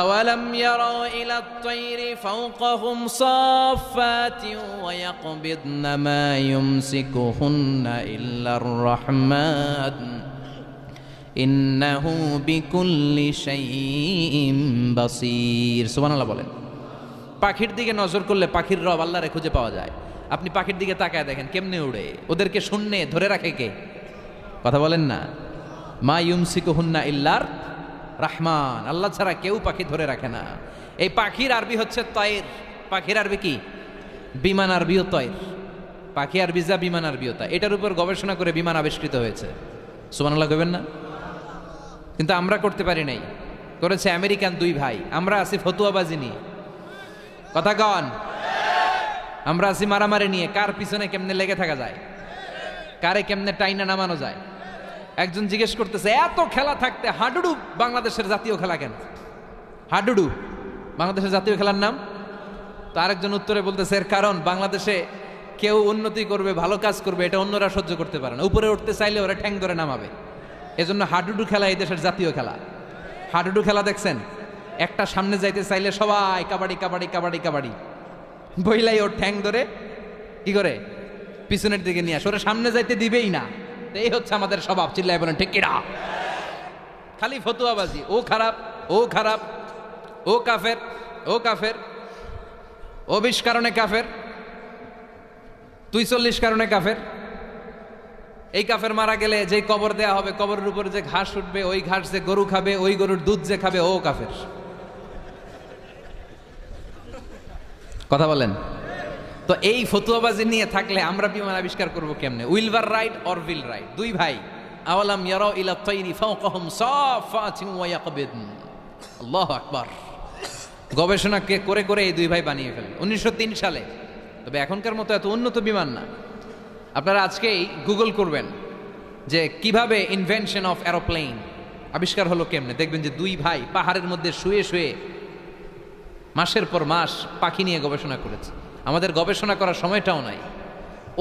আওয়ালাম ইয়ারাউ ইলাত তায়রি ফাওকাহুম সাফাতিন ওয়া ইয়াকবিদনা মা ইউমসিকুহুন্না ইল্লার রাহমান ইন্নাহু বিকুল্লি শাইইন বাসীর। সুবহানাল্লাহ বলেন। পাখির দিকে নজর করলে পাখির রব আল্লাহরে খুঁজে পাওয়া যায়। আপনি পাখির দিকে তাকায় দেখেন কেমনে উড়ে, ওদেরকে শূন্যে ধরে রাখে কে? কথা বলেন না। মা ইউমসিকুহুন্না ইল্লার রাহমান, আল্লাহ ছাড়া কেউ পাখি ধরে রাখে না। এই পাখির আরবি হচ্ছে তয়ের। পাখির আরবি কি? বিমান আরবিও তয়ের। পাখি আরবি যা, বিমান আরবিও তা। এটার উপর গবেষণা করে বিমান আবিষ্কৃত হয়েছে। সুবহানাল্লাহ কইবেন না? কিন্তু আমরা করতে পারি নাই, করেছে আমেরিকান দুই ভাই। আমরা আছি ফতুয়াবাজি নিয়ে, কথা কন। আমরা আছি মারামারি নিয়ে, কার পিছনে কেমনে লেগে থাকা যায়, কারে কেমনে টাইনা নামানো যায়। একজন জিজ্ঞেস করতেছে, এত খেলা থাকতে হাডুডু বাংলাদেশের জাতীয় খেলা কেন? হাডুডু বাংলাদেশের জাতীয় খেলার নাম? তো আরেকজন উত্তরে বলতেছে, এর কারণ বাংলাদেশে কেউ উন্নতি করবে, ভালো কাজ করবে, এটা অন্যরা সহ্য করতে পারে না। উপরে উঠতে চাইলে ওরা ঠ্যাং ধরে নামাবে। এজন্য হাডুডু খেলা এই দেশের জাতীয় খেলা। হাডুডু খেলা দেখছেন? একটা সামনে যাইতে চাইলে সবাই কাবাডি কাবাডি কাবাডি কাবাডি বইলাই ওর ঠ্যাং ধরে কি করে পিছনের দিকে নিয়ে আসে, ওরা সামনে যাইতে দিবেই না। এই হচ্ছে আমাদের স্বভাব। চিল্লায় বলেন ঠিক কিনা? খালি ফতুয়াবাজি, ও খারাপ, ও খারাপ, ও কাফের, ও কাফের, ও 20 কারণে কাফের, তুই 40 কারণে কাফের। এই কাফের মারা গেলে যে কবর দেয়া হবে, কবরের উপরে যে ঘাস উঠবে, ওই ঘাস যে গরু খাবে, ওই গরুর দুধ যে খাবে, ও কাফের। কথা বলেন। তো এই ফতুয়াবাজি নিয়ে থাকলে আমরা বিমান আবিষ্কার করবো কেমনে? উইলভার রাইট অর উইল রাইট, দুই ভাই। আওয়ালাম ইয়ারাউ ইলা তায়রি ফাওকাহুম সাফাতিন ওয়া ইয়াকবিদন। আল্লাহু আকবার। গবেষণা করে করে এই দুই ভাই বানিয়ে ফেলেন 1903 সালে। তবে এখনকার মতো এত উন্নত বিমান না। আপনারা আজকেই গুগল করবেন যে কিভাবে ইনভেনশন অফ এরোপ্লেন আবিষ্কার হলো কেমনে। দেখবেন যে দুই ভাই পাহাড়ের মধ্যে শুয়ে শুয়ে মাসের পর মাস পাখি নিয়ে গবেষণা করেছে। আমাদের গবেষণা করার সময়টাও নাই।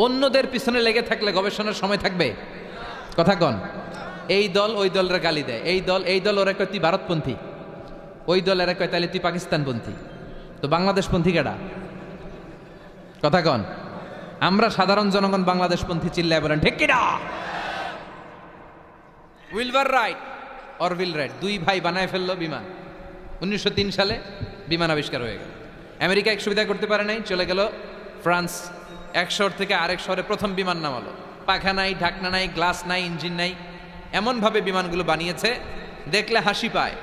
অন্যদের পিছনে লেগে থাকলে গবেষণার সময় থাকবে? কথা কন। এই দল ওই দলের গালি দেয়, এই দল ওরা কয় তুই ভারতপন্থী, ওই দল এরা কয় তাহলে তুই পাকিস্তানপন্থী, তো বাংলাদেশপন্থী কেডা? কথা কন। আমরা সাধারণ জনগণ বাংলাদেশপন্থী চিল্লায় বলেন ঠিক কিনা? উইলবার রাইট অরভিল রাইট দুই ভাই বানায় ফেললো বিমান। 1903 সালে বিমান আবিষ্কার হয়ে গেল। আমেরিকা এক সুবিধা করতে পারে নাই, চলে গেল ফ্রান্স। এক শহর থেকে আরেক শহরে প্রথম বিমান নামালো। পাখা নাই, ঢাকনা নাই, গ্লাস নাই, ইঞ্জিন নাই, এমনভাবে বিমানগুলো বানিয়েছে দেখলে হাসি পায়।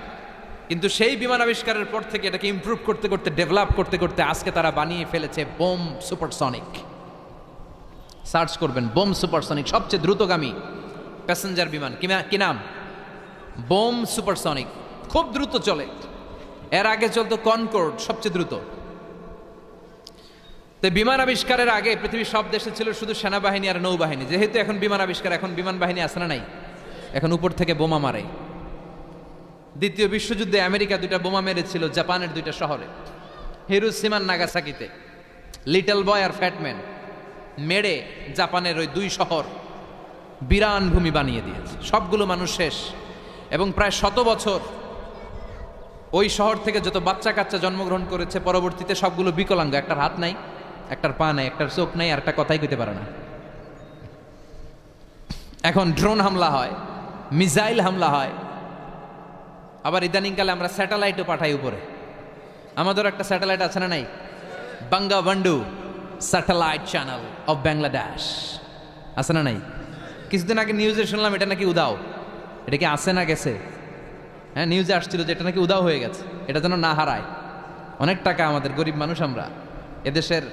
কিন্তু সেই বিমান আবিষ্কারের পর থেকে এটাকে ইমপ্রুভ করতে করতে, ডেভেলপ করতে করতে আজকে তারা বানিয়ে ফেলেছে বোম সুপারসনিক। সার্চ করবেন বোম সুপারসনিক, সবচেয়ে দ্রুতগামী প্যাসেঞ্জার বিমান। কি নাম? বোম সুপারসনিক, খুব দ্রুত চলে। এর আগে চলতো কনকর্ড, সবচেয়ে দ্রুত। তো বিমান আবিষ্কারের আগে পৃথিবীর সব দেশে ছিল শুধু সেনাবাহিনী আর নৌবাহিনী। যেহেতু এখন বিমান আবিষ্কার, এখন বিমান বাহিনী আছে না নাই? এখন উপর থেকে বোমা মারে। দ্বিতীয় বিশ্বযুদ্ধে আমেরিকা 2টা বোমা মেরেছিল জাপানের 2টা শহরে, হিরোশিমা নাগাসাকিতে। লিটল বয় আর ফ্যাটম্যান মেরে জাপানের ওই 2 শহর বিরান ভূমি বানিয়ে দিয়েছে। সবগুলো মানুষ শেষ। এবং প্রায় 100 বছর ওই শহর থেকে যত বাচ্চা কাচ্চা জন্মগ্রহণ করেছে পরবর্তীতে সবগুলো বিকলাঙ্গ। একটার হাত নাই, একটার পা নাই, একটার চোখ নাই, আর একটা কথাই কইতে পারে না। এখন ড্রোন হামলা হয়, মিসাইল হামলা হয়, আবার ইদানিংকালে আমরা স্যাটেলাইটও পাঠাই উপরে। আমাদের একটা স্যাটেলাইট আছে না নাই? বাঙ্গাবন্ধু স্যাটেলাইট চ্যানেল অফ বাংলাদেশ আছে না নাই? কিছুদিন আগে নিউজে শুনলাম এটা নাকি উদাও। এটা কি আছে না গেছে? হ্যাঁ, নিউজে আসছিল যে এটা নাকি উদাও হয়ে গেছে। এটা যেন না হারায়। অনেক টাকা, আমাদের গরিব মানুষ আমরা, এদেশের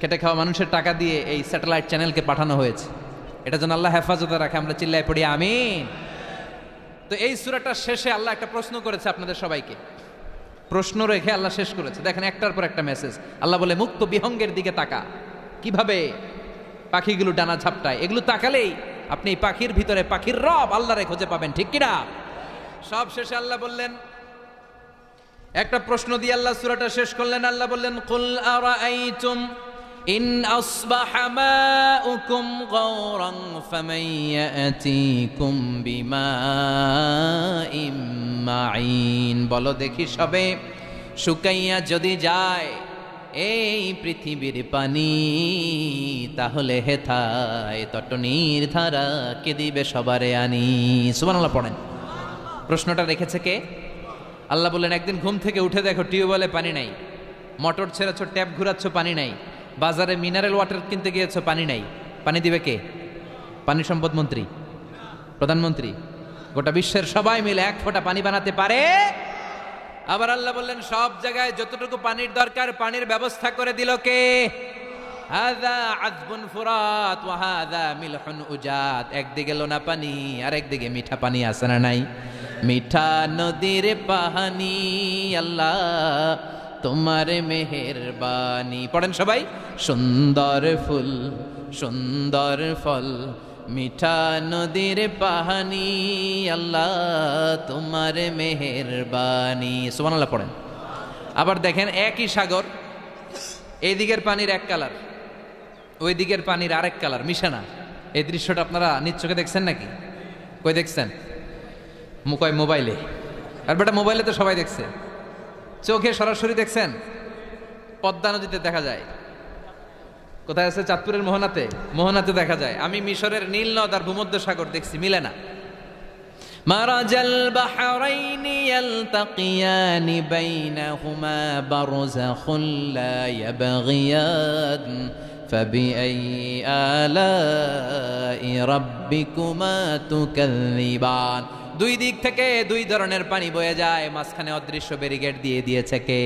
খেটে খাওয়া মানুষের টাকা দিয়ে এই স্যাটেলাইট চ্যানেলকে পাঠানো হয়েছে। এটা যেন আল্লাহ হেফাজতে রাখে, আমরা চিল্লায় পড়ি আমিন। তো এই সূরাটার শেষে আল্লাহ একটা প্রশ্ন করেছে আপনাদের সবাইকে। প্রশ্ন রেখে আল্লাহ শেষ করেছে। দেখেন একটার পর একটা মেসেজ। আল্লাহ বলে মুক্ত বিহঙ্গের দিকে তাকা, কিভাবে পাখিগুলো ডানা ঝাপটায়। এগুলো তাকালেই আপনি পাখির ভিতরে পাখির রব আল্লাহরে খুঁজে পাবেন, ঠিক কিনা? সব শেষে আল্লাহ বললেন, একটা প্রশ্ন দিয়ে আল্লাহ সূরাটা শেষ করলেন। আল্লাহ বললেন কুল আরাআইতুম ইন আসবাহা মাউকুম গাওরান ফামান ইয়াতিকুম বিমাইম মাইন। বলো দেখি সবে, শুকাইয়া যদি যায় এই পৃথিবীর পানি, তাহলে হেথায় তটনির ধারা কে দিবে সবারে আনি। সুবহানাল্লাহ পড়েন। প্রশ্নটা রেখেছে কে? আল্লাহ বললেন একদিন ঘুম থেকে উঠে দেখো টিউবওয়েলে পানি নাই, মোটর ছেড়েছ, ট্যাপ ঘুরাচ্ছ, পানি নাই, বাজারে মিনারেল ওয়াটার কিনতে গিয়েছো, পানি নাই। পানি দিবে কে? পানি সম্পদ মন্ত্রী, প্রধানমন্ত্রী, গোটা বিশ্বের সবাই মিলে এক ফোঁটা পানি বানাতে পারে? আবার আল্লাহ বললেন সব জায়গায় যতটুকু পানির দরকার পানির ব্যবস্থা করে দিল কে? হাযা আযবুন ফুরাত ওয়া হাযা মিলহুন উজাত। একদিকে লোনা পানি আর একদিকে মিঠা পানি, আছে না নাই? মিঠা নদীর পানি আল্লাহ তোমার মেহেরবানি। পড়েন সবাই। সুন্দর ফুল সুন্দর ফল, মিঠা নদীর পানি আল্লাহ তোমার মেহেরবানি। সুবহানাল্লাহ পড়েন। আবার দেখেন একই সাগর, এই দিকের পানির এক কালার, ওই দিকের পানির আরেক কালার, মিশানা। এই দৃশ্যটা আপনারা নিজ চোখে দেখছেন নাকি? কই দেখছেন? কয় মোবাইলে। আর বেটা মোবাইলে তো সবাই দেখছে, চোখে সরাসরি দেখছেন? পদ্মা নদীতে দেখা যায়। কোথায় আছে? চাঁদপুরের মোহনাতে, মোহনাতে দেখা যায়। আমি মিশরের নীল নদ আর ভূমধ্য সাগর দেখছি, মিলে না। মারাজাল বাহরাইনি ইয়ালতাকিয়ানি বাইনাহুমা বারযাখুন লা ইয়াবগিয়ান ফাবিআইয়ি আলাই রাব্বিকুমা তুকাযযিবান। দুই দিক থেকে দুই ধরনের পানি বয়ে যায়, মাঝখানে অদৃশ্য ব্যারিকেড দিয়ে দিয়েছে কে?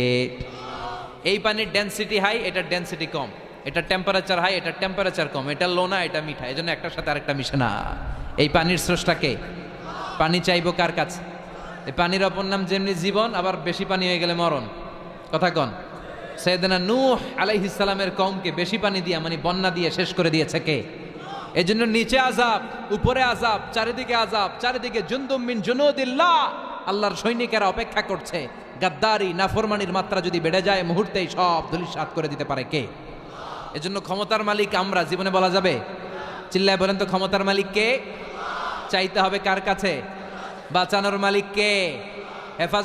এই পানির ডেনসিটি হাই, এটার ডেনসিটি কম, এটা টেম্পারেচার হাই, এটা টেম্পারেচার কম, এটা লোনা, এটা মিঠা, এজন্য একটার সাথে আরেকটা মিশে না। এই পানির স্রষ্টা কে? পানি চাইবো কার কাছে? এই পানির অপর নাম যেমনি জীবন, আবার বেশি পানি হয়ে গেলে মরণ। কথা কন। সাইয়েদনা নূহ আলাইহিস সালামের কওমকে বেশি পানি দিয়ে, মানে বন্যা দিয়ে শেষ করে দিয়েছে কে? এজন্য নিচে আযাব, উপরে আযাব, চারিদিকে আযাব, চারিদিকে জুনদুম মিন জুনুদিল্লাহ, আল্লাহর সৈনিকেরা অপেক্ষা করছে। গাদ্দারি নাফরমানির মাত্রা যদি বেড়ে যায় মুহূর্তেই সব ধূলিসাৎ করে দিতে পারে কে? এজন্য ক্ষমতার মালিক আমরা, জীবনে বলা যাবে? চিল্লায় বলেন তো, ক্ষমতার মালিক কে? চাইতে হবে কার কাছে? বাঁচানোর মালিক কে? হেফাজত